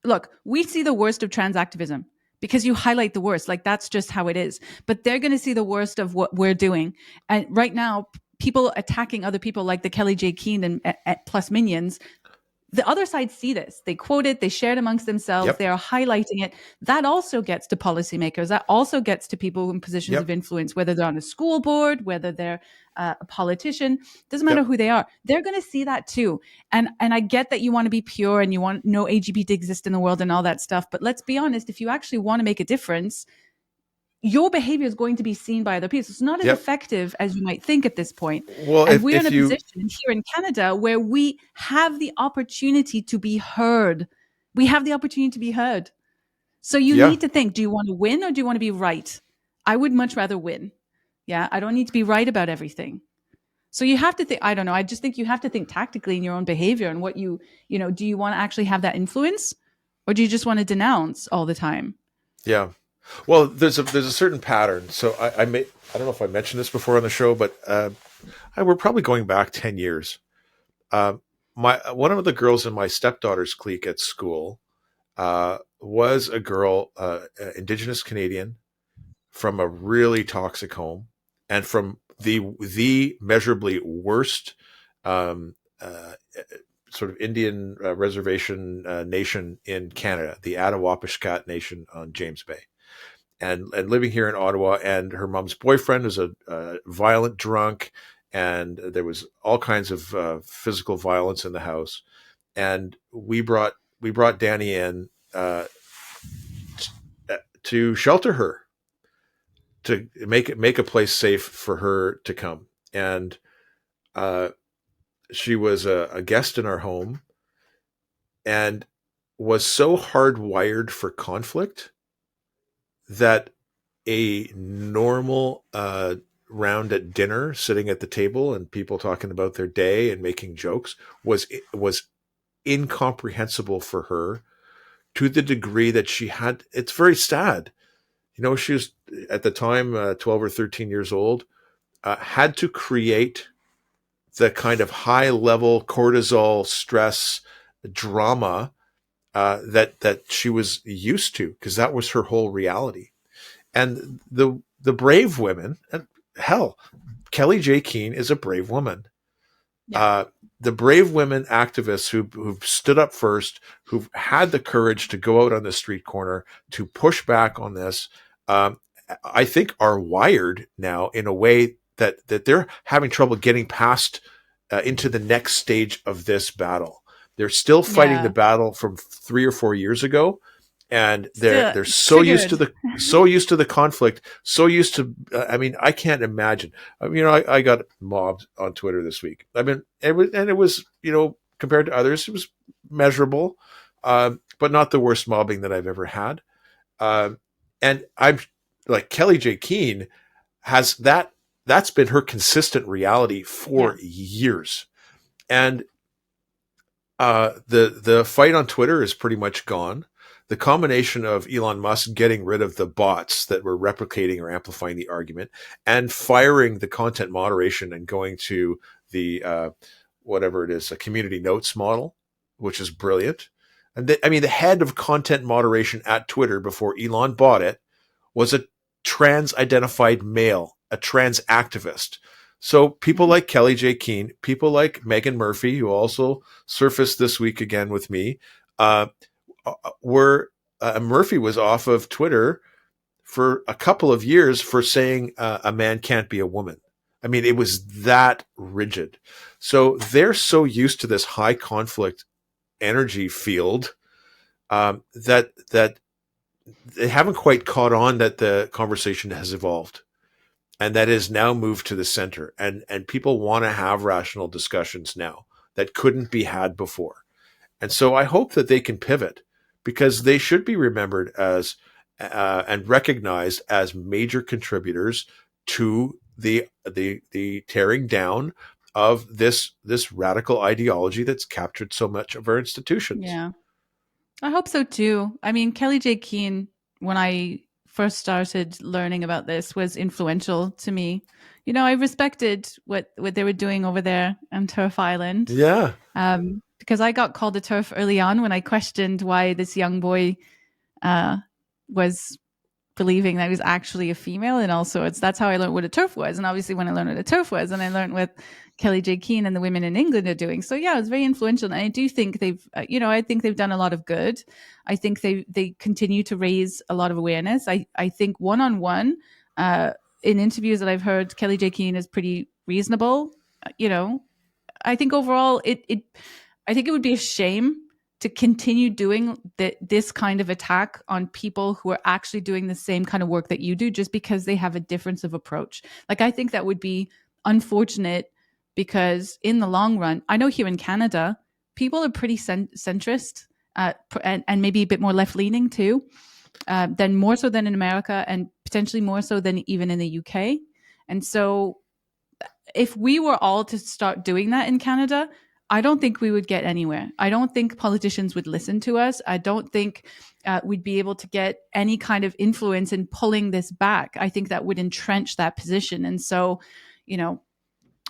look, we see the worst of trans activism because you highlight the worst. Like, that's just how it is. But they're going to see the worst of what we're doing. And right now, people attacking other people like the Kelly J. Keane and plus minions, the other side see this. They quote it, they share it amongst themselves, yep, they are highlighting it. That also gets to policymakers. That also gets to people in positions of yep, influence, whether they're on a school board, whether they're a politician, doesn't matter yep, who they are. They're going to see that too. And I get that you want to be pure and you want no LGBT to exist in the world and all that stuff. But let's be honest, if you actually want to make a difference, your behavior is going to be seen by other people. So it's not as yep. effective as you might think at this point. Well, And we're in if a you position here in Canada where we have the opportunity to be heard. We have the opportunity to be heard. So you yeah, need to think, do you want to win or do you want to be right? I would much rather win. Yeah, I don't need to be right about everything. So you have to think, I don't know, I just think you have to think tactically in your own behavior and what do you want to actually have that influence, or do you just want to denounce all the time? yeah. Well, there's a certain pattern. So I don't know if I mentioned this before on the show, but we're probably going back 10 years. My one of the girls in my stepdaughter's clique at school was a girl, Indigenous Canadian, from a really toxic home, and from the measurably worst um, uh, sort of Indian reservation nation in Canada, the Attawapishkat Nation on James Bay. And living here in Ottawa, and her mom's boyfriend was a violent drunk, and there was all kinds of physical violence in the house. And we brought Danny in to shelter her, to make a place safe for her to come. And uh, she was a guest in our home, and was so hardwired for conflict that a normal round at dinner, sitting at the table and people talking about their day and making jokes, was incomprehensible for her, to the degree that she had. It's very sad. She was at the time 12 or 13 years old, had to create the kind of high level cortisol stress drama that she was used to, because that was her whole reality. And the brave women, and hell, Kelly J. Keane is a brave woman. Yeah. Uh, the brave women activists who've stood up first, who've had the courage to go out on the street corner to push back on this, um, I think are wired now in a way that they're having trouble getting past into the next stage of this battle. They're still fighting the Yeah. battle from 3 or 4 years ago, and Still they're so used to triggered. the conflict, so used to. I mean, I can't imagine. I got mobbed on Twitter this week. I mean, it was compared to others, it was measurable, but not the worst mobbing that I've ever had. And I'm like Kelly J. Keane has that. That's been her consistent reality for Yes. years, and the fight on Twitter is pretty much gone. The combination of Elon Musk getting rid of the bots that were replicating or amplifying the argument, and firing the content moderation and going to the whatever it is, a community notes model, which is brilliant. And the head of content moderation at Twitter before Elon bought it was a trans-identified male, a trans activist. So people like Kelly J. Keane, people like Megan Murphy, who also surfaced this week again with me, Murphy was off of Twitter for a couple of years for saying a man can't be a woman. I mean, it was that rigid. So they're so used to this high conflict energy field that they haven't quite caught on that the conversation has evolved, and that is now moved to the center. And people want to have rational discussions now that couldn't be had before. And so I hope that they can pivot, because they should be remembered as and recognized as major contributors to the tearing down of this radical ideology that's captured so much of our institutions. Yeah. I hope so too. I mean, Kelly J. Keane, when I first started learning about this, was influential to me. I respected what they were doing over there on TERF Island. Yeah. Because I got called a TERF early on when I questioned why this young boy was believing that he was actually a female, and also that's how I learned what a TERF was. And obviously when I learned what a TERF was, and I learned what Kelly J. Keane and the women in England are doing. So yeah, it was very influential. And I do think I think they've done a lot of good. I think they continue to raise a lot of awareness. I think one-on-one, in interviews that I've heard, Kelly J. Keane is pretty reasonable. I think overall I think it would be a shame to continue doing this kind of attack on people who are actually doing the same kind of work that you do, just because they have a difference of approach. Like, I think that would be unfortunate, because in the long run, I know here in Canada, people are pretty centrist and maybe a bit more left-leaning too, than more so than in America, and potentially more so than even in the UK. And so if we were all to start doing that in Canada, I don't think we would get anywhere. I don't think politicians would listen to us. I don't think we'd be able to get any kind of influence in pulling this back. I think that would entrench that position. And so,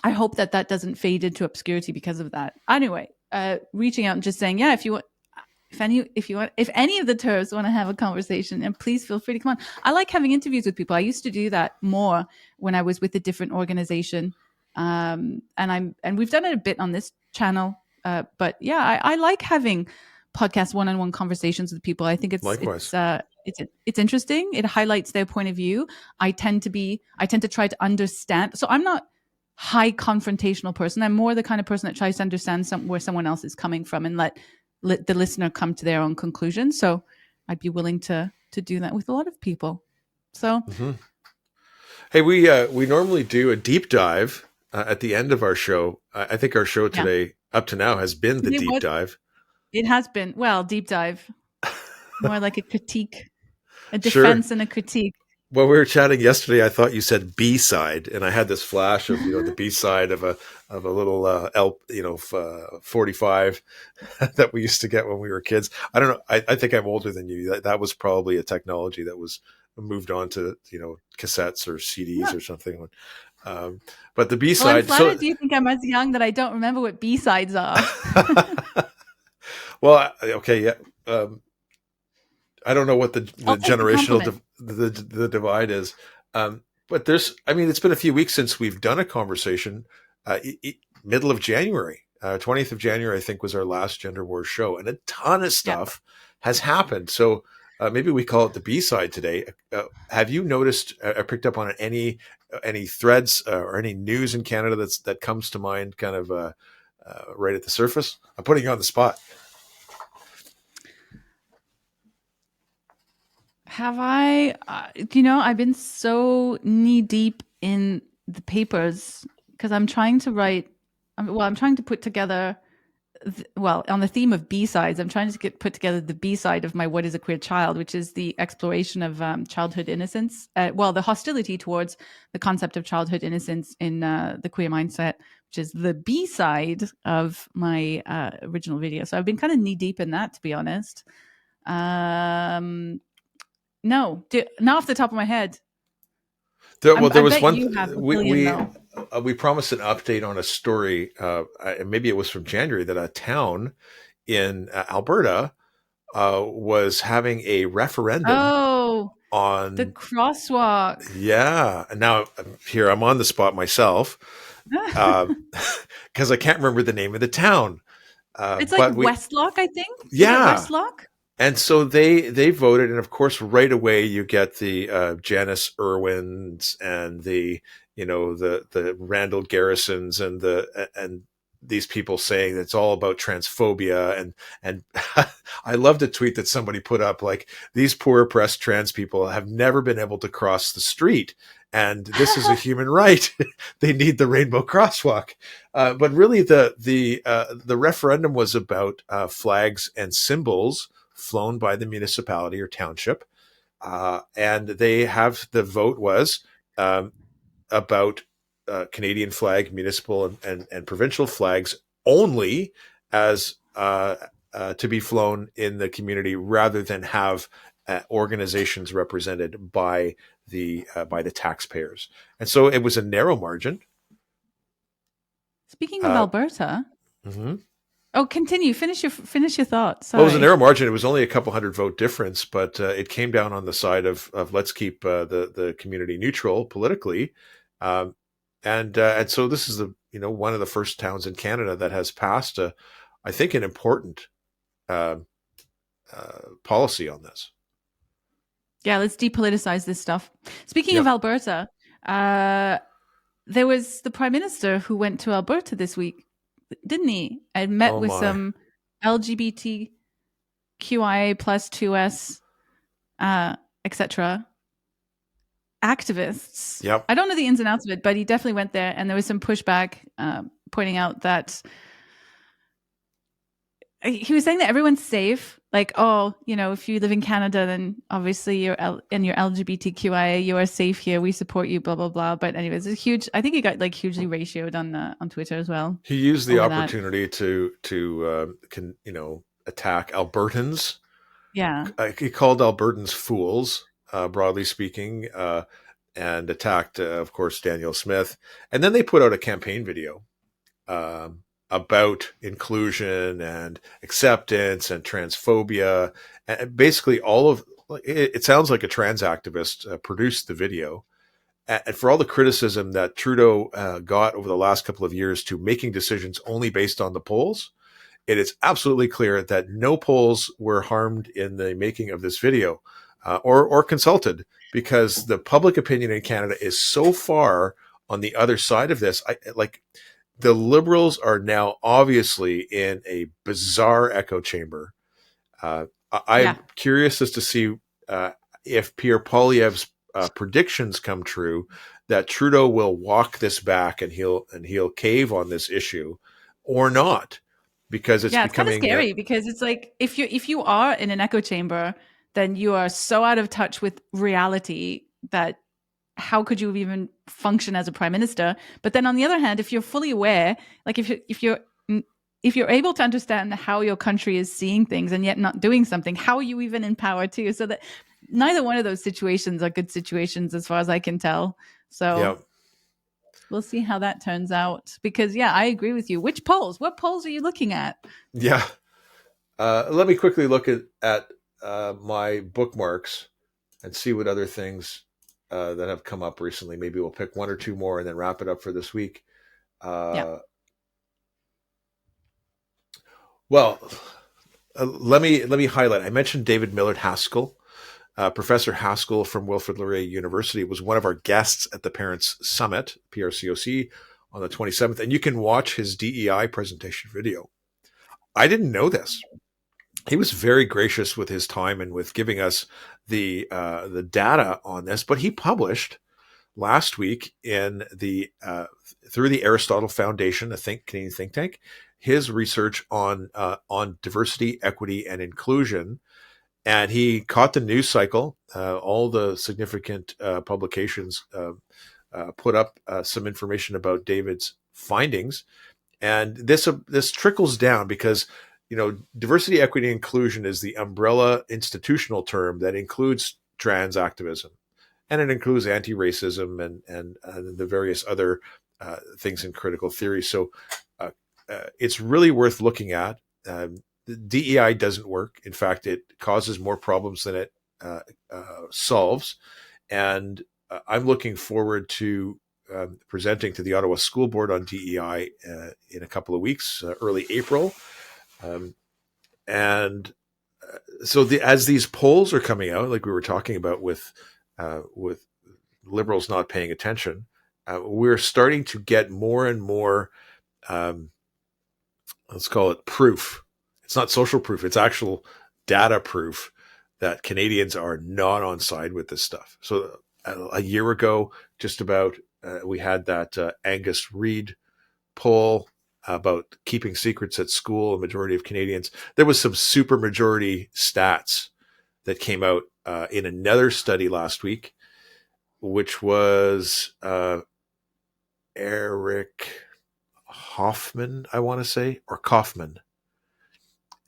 I hope that doesn't fade into obscurity because of that. Anyway, reaching out and just saying, yeah, if any of the TERFs want to have a conversation, and please feel free to come on. I like having interviews with people. I used to do that more when I was with a different organization. And we've done it a bit on this channel. But yeah, I like having podcast one-on-one conversations with people. I think Likewise. it's interesting. It highlights their point of view. I tend to try to understand. So I'm not high confrontational person. I'm more the kind of person that tries to understand where someone else is coming from, and let the listener come to their own conclusion. So I'd be willing to do that with a lot of people. So, Hey, we normally do a deep dive at the end of our show. I think our show today, up to now, has been the deep dive. It has been, deep dive, more like a critique, a defense and a critique. Well, we were chatting yesterday. I thought you said B side, and I had this flash of the B side of a little 45 that we used to get when we were kids. I don't know. I think I'm older than you. That was probably a technology that was moved on to cassettes or CDs or something. But the B side. Well, I'm flattered. Do you think I'm as young that I don't remember what B sides are? Well, okay, yeah. I don't know what the generational the divide is, but it's been a few weeks since we've done a conversation. Middle of January, 20th of January, I think, was our last Gender Wars show, and a ton of stuff has happened. So maybe we call it the B side today. Have you noticed or picked up on any threads or any news in Canada that comes to mind, kind of right at the surface? I'm putting you on the spot. Have I? I've been so knee deep in the papers because I'm trying to write. I'm trying to put together. On the theme of B-sides, I'm trying to put together the B-side of my "What is a Queer Child," which is the exploration of childhood innocence. The hostility towards the concept of childhood innocence in the queer mindset, which is the B-side of my original video. So I've been kind of knee deep in that, to be honest. No, not off the top of my head. There I was bet one. you have a billion, though. We promised an update on a story. Maybe it was from January, that a town in Alberta was having a referendum Oh, the on. crosswalk. Yeah. And now here I'm on the spot myself because I can't remember the name of the town. It's like But we, Westlock, I think. Is it yeah. Westlock? And so they voted, and of course, right away you get the Janice Irwins and the Randall Garrisons and these people saying that it's all about transphobia, and I loved a tweet that somebody put up, like, these poor oppressed trans people have never been able to cross the street, and this is a human right. They need the rainbow crosswalk. But really, the referendum was about flags and symbols flown by the municipality or township, and the vote was about Canadian flag, municipal and provincial flags only, as to be flown in the community, rather than have organizations represented by the taxpayers. And so it was a narrow margin. Speaking of Alberta. Mm-hmm. Oh, continue. Finish your thoughts. Sorry. Well, it was a narrow margin. It was only a couple hundred vote difference, but it came down on the side of let's keep the community neutral politically, and so this is one of the first towns in Canada that has passed I think an important policy on this. Yeah, let's depoliticize this stuff. Speaking of Alberta, there was the Prime Minister who went to Alberta this week, didn't he? And met with some LGBTQIA plus 2S, etc. activists. Yep. I don't know the ins and outs of it, but he definitely went there, and there was some pushback pointing out that he was saying that everyone's safe. Like, if you live in Canada, then obviously you're LGBTQIA, you are safe here. We support you, blah, blah, blah. But anyways, it's huge. I think he got hugely ratioed on Twitter as well. He used the opportunity to attack Albertans. Yeah. He called Albertans fools, broadly speaking, and attacked, of course, Daniel Smith. And then they put out a campaign video about inclusion and acceptance and transphobia. And basically it sounds like a trans activist produced the video. And for all the criticism that Trudeau got over the last couple of years to making decisions only based on the polls, it is absolutely clear that no polls were harmed in the making of this video or consulted, because the public opinion in Canada is so far on the other side of this. The Liberals are now obviously in a bizarre echo chamber. I'm curious as to see if Pierre Poilievre's predictions come true, that Trudeau will walk this back and he'll cave on this issue, or not, because it's becoming kind of scary. Because it's like if you are in an echo chamber, then you are so out of touch with reality that how could you even function as a prime minister? But then on the other hand, if you're fully aware, like if you're able to understand how your country is seeing things and yet not doing something, how are you even in power too? So that neither one of those situations are good situations as far as I can tell. So we'll see how that turns out, because I agree with you. What polls are you looking at? Yeah. Let me quickly look at my bookmarks and see what other things that have come up recently. Maybe we'll pick one or two more and then wrap it up for this week. Well, let me highlight. I mentioned David Millard Haskell. Professor Haskell from Wilfrid Laurier University was one of our guests at the Parents Summit, PRCOC, on the 27th, and you can watch his DEI presentation video. I didn't know this. He was very gracious with his time and with giving us the data on this, but he published last week in the through the Aristotle Foundation, a Canadian think tank, his research on diversity, equity, and inclusion. And he caught the news cycle. All the significant publications put up some information about David's findings, and this trickles down because diversity, equity, inclusion is the umbrella institutional term that includes trans activism, and it includes anti-racism and the various other things in critical theory. So it's really worth looking at. DEI doesn't work. In fact, it causes more problems than it solves. And I'm looking forward to presenting to the Ottawa School Board on DEI in a couple of weeks, early April. So as these polls are coming out, like we were talking about with Liberals not paying attention, we're starting to get more and more, let's call it proof. It's not social proof. It's actual data proof that Canadians are not on side with this stuff. So a year ago, just about, we had that Angus Reid poll about keeping secrets at school, a majority of Canadians. There was some super majority stats that came out in another study last week, which was Eric Hoffman, I want to say, or Kaufman,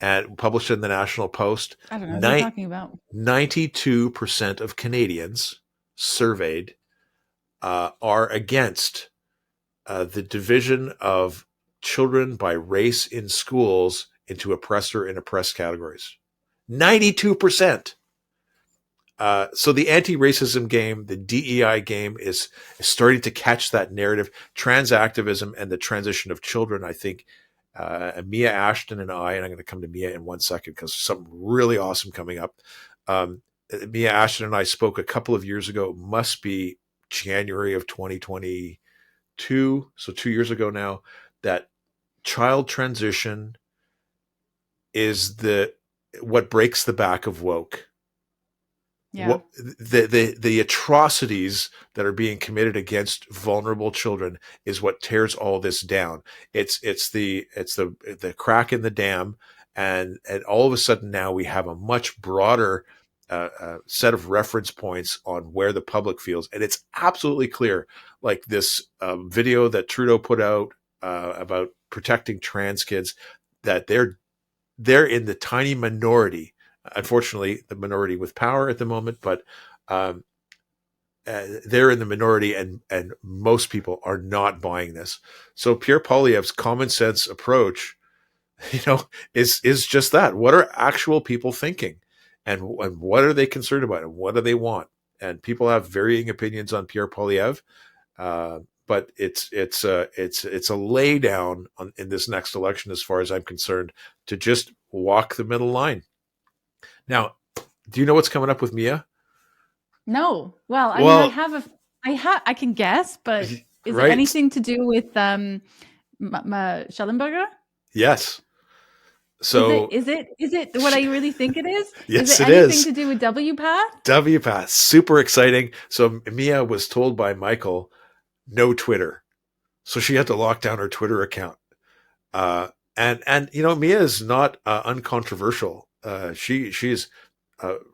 and published in the National Post. I don't know what you're talking about. 92% of Canadians surveyed are against the division of children by race in schools into oppressor and oppressed categories. 92%. So the anti-racism game, the DEI game is starting to catch that narrative. Trans activism and the transition of children, I think, Mia Ashton and I'm going to come to Mia in 1 second because something really awesome coming up. Mia Ashton and I spoke a couple of years ago, must be January of 2022, so 2 years ago now, that child transition is what breaks the back of woke. Yeah. The atrocities that are being committed against vulnerable children is what tears all this down. It's the crack in the dam, and all of a sudden now we have a much broader set of reference points on where the public feels, and it's absolutely clear. Like this video that Trudeau put out about protecting trans kids, that they're in the tiny minority. Unfortunately, the minority with power at the moment, but they're in the minority, and most people are not buying this. So Pierre Poilievre's common sense approach, is just that. What are actual people thinking, and what are they concerned about, and what do they want? And people have varying opinions on Pierre Poilievre, but it's a lay down in this next election, as far as I'm concerned, to just walk the middle line. Now, do you know what's coming up with Mia? No. Well, I mean, I can guess, but is it anything to do with Schellenberger? Yes. So is it what I really think it is? Yes, is it anything to do with WPATH? WPATH, super exciting. So Mia was told by Michael, no Twitter, so she had to lock down her Twitter account. And Mia is not uncontroversial. She's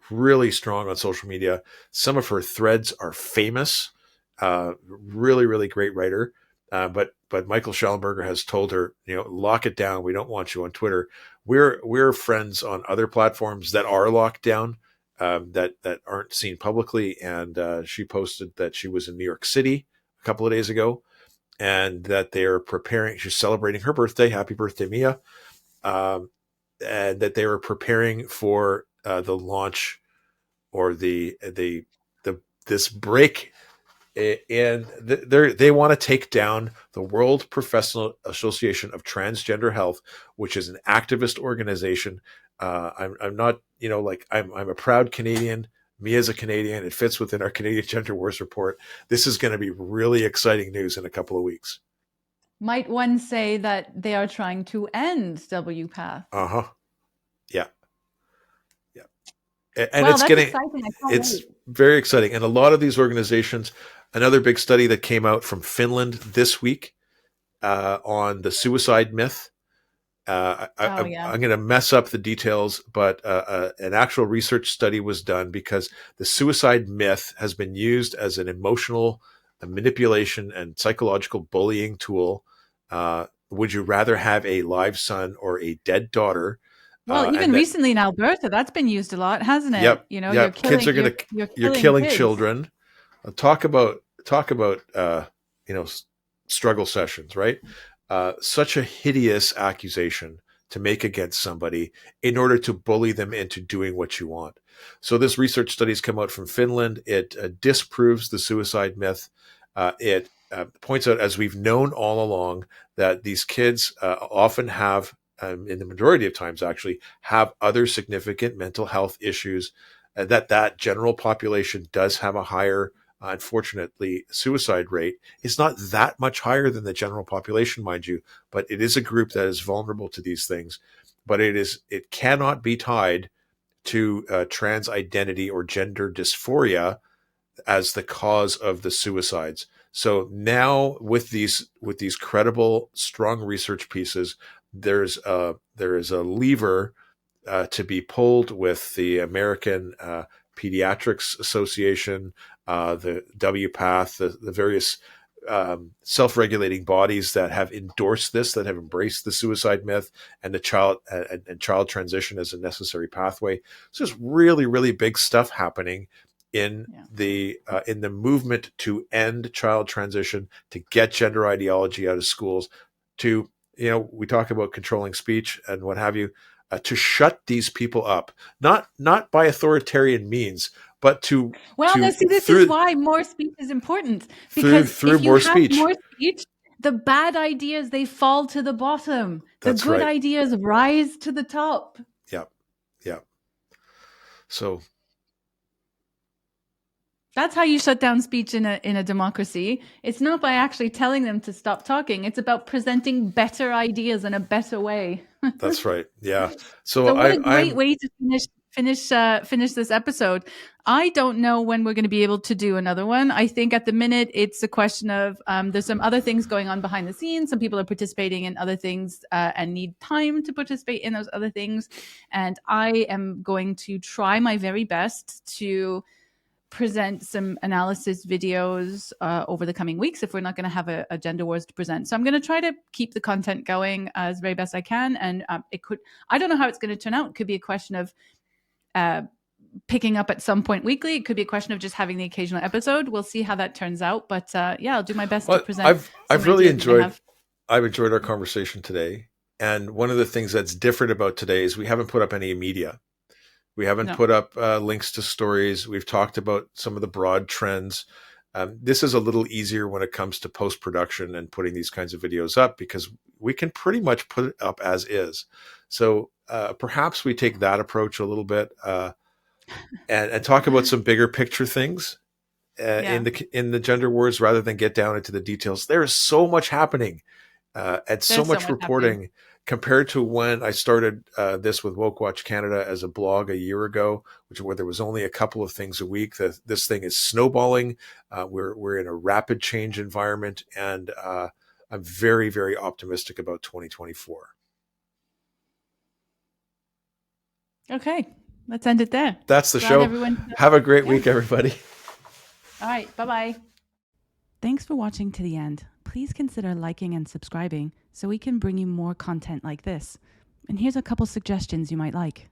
really strong on social media. Some of her threads are famous. Really, really great writer. But Michael Schellenberger has told her, lock it down. We don't want you on Twitter. We're friends on other platforms that are locked down, that aren't seen publicly. And she posted that she was in New York City a couple of days ago, and that they're preparing. She's celebrating her birthday. Happy birthday, Mia! And that they were preparing for the launch, or this break, and they want to take down the World Professional Association of Transgender Health, which is an activist organization. I'm not, I'm a proud Canadian. Mia's a Canadian. It fits within our Canadian Gender Wars report. This is going to be really exciting news in a couple of weeks. Might one say that they are trying to end WPATH? Yeah. And Well, it's that's getting, exciting. I can't it's wait. very exciting. And a lot of these organizations, another big study that came out from Finland this week on the suicide myth. Oh, yeah. I'm going to mess up the details, but an actual research study was done because the suicide myth has been used as an emotional manipulation and psychological bullying tool. Would you rather have a live son or a dead daughter? Well, even And that, recently in Alberta, that's been used a lot, hasn't it? yep, You know, yep, kids are gonna, you're you're killing killing kids. children. Talk about you know, struggle sessions, right? Such a hideous accusation to make against somebody in order to bully them into doing what you want. So this research study's come out from Finland. It disproves the suicide myth. It points out, as we've known all along, that these kids often have, in the majority of times actually, have other significant mental health issues. That general population does have a higher, unfortunately, suicide rate. It's not that much higher than the general population, mind you, but it is a group that is vulnerable to these things. But it cannot be tied to trans identity or gender dysphoria as the cause of the suicides. So now with these credible, strong research pieces, there is a lever to be pulled with the American Pediatrics Association, the WPATH, the various self-regulating bodies that have endorsed this, that have embraced the suicide myth and the child transition as a necessary pathway. So there's really, really big stuff happening in in the movement to end child transition, to get gender ideology out of schools, to, you know, we talk about controlling speech and what have you, to shut these people up, not by authoritarian means, but Well, now to see, this is why more speech is important, because through if you more have speech. more speech, the bad ideas, they fall to the bottom. The That's good right. ideas rise to the top. Yeah, yeah. So That's how you shut down speech in a democracy. It's not by actually telling them to stop talking. It's about presenting better ideas in a better way. that's right. Yeah. So So what a great I'm way to finish this episode. I don't know when we're going to be able to do another one. I think at the minute it's a question of there's some other things going on behind the scenes. Some people are participating in other things and need time to participate in those other things. And I am going to try my very best to present some analysis videos over the coming weeks if we're not going to have a gender wars to present. So I'm going to try to keep the content going as very best I can. And I don't know how it's going to turn out. It could be a question of picking up at some point weekly. It could be a question of just having the occasional episode. We'll see how that turns out. But yeah, I'll do my best to present. I've really enjoyed I've enjoyed our conversation today. And one of the things that's different about today is we haven't put up any media. We haven't put up links to stories. We've talked about some of the broad trends. This is a little easier when it comes to post-production and putting these kinds of videos up, because we can pretty much put it up as is. So perhaps we take that approach a little bit and talk about some bigger picture things in the gender wars, rather than get down into the details. There is so much happening and so much reporting happening. Compared to when I started this with Woke Watch Canada as a blog a year ago, where there was only a couple of things a week. This thing is snowballing. We're in a rapid change environment, and I'm very, very optimistic about 2024. Okay, let's end it there. That's the show. Have a great week, everybody. All right, bye-bye. Thanks for watching to the end. Please consider liking and subscribing so we can bring you more content like this. And here's a couple suggestions you might like.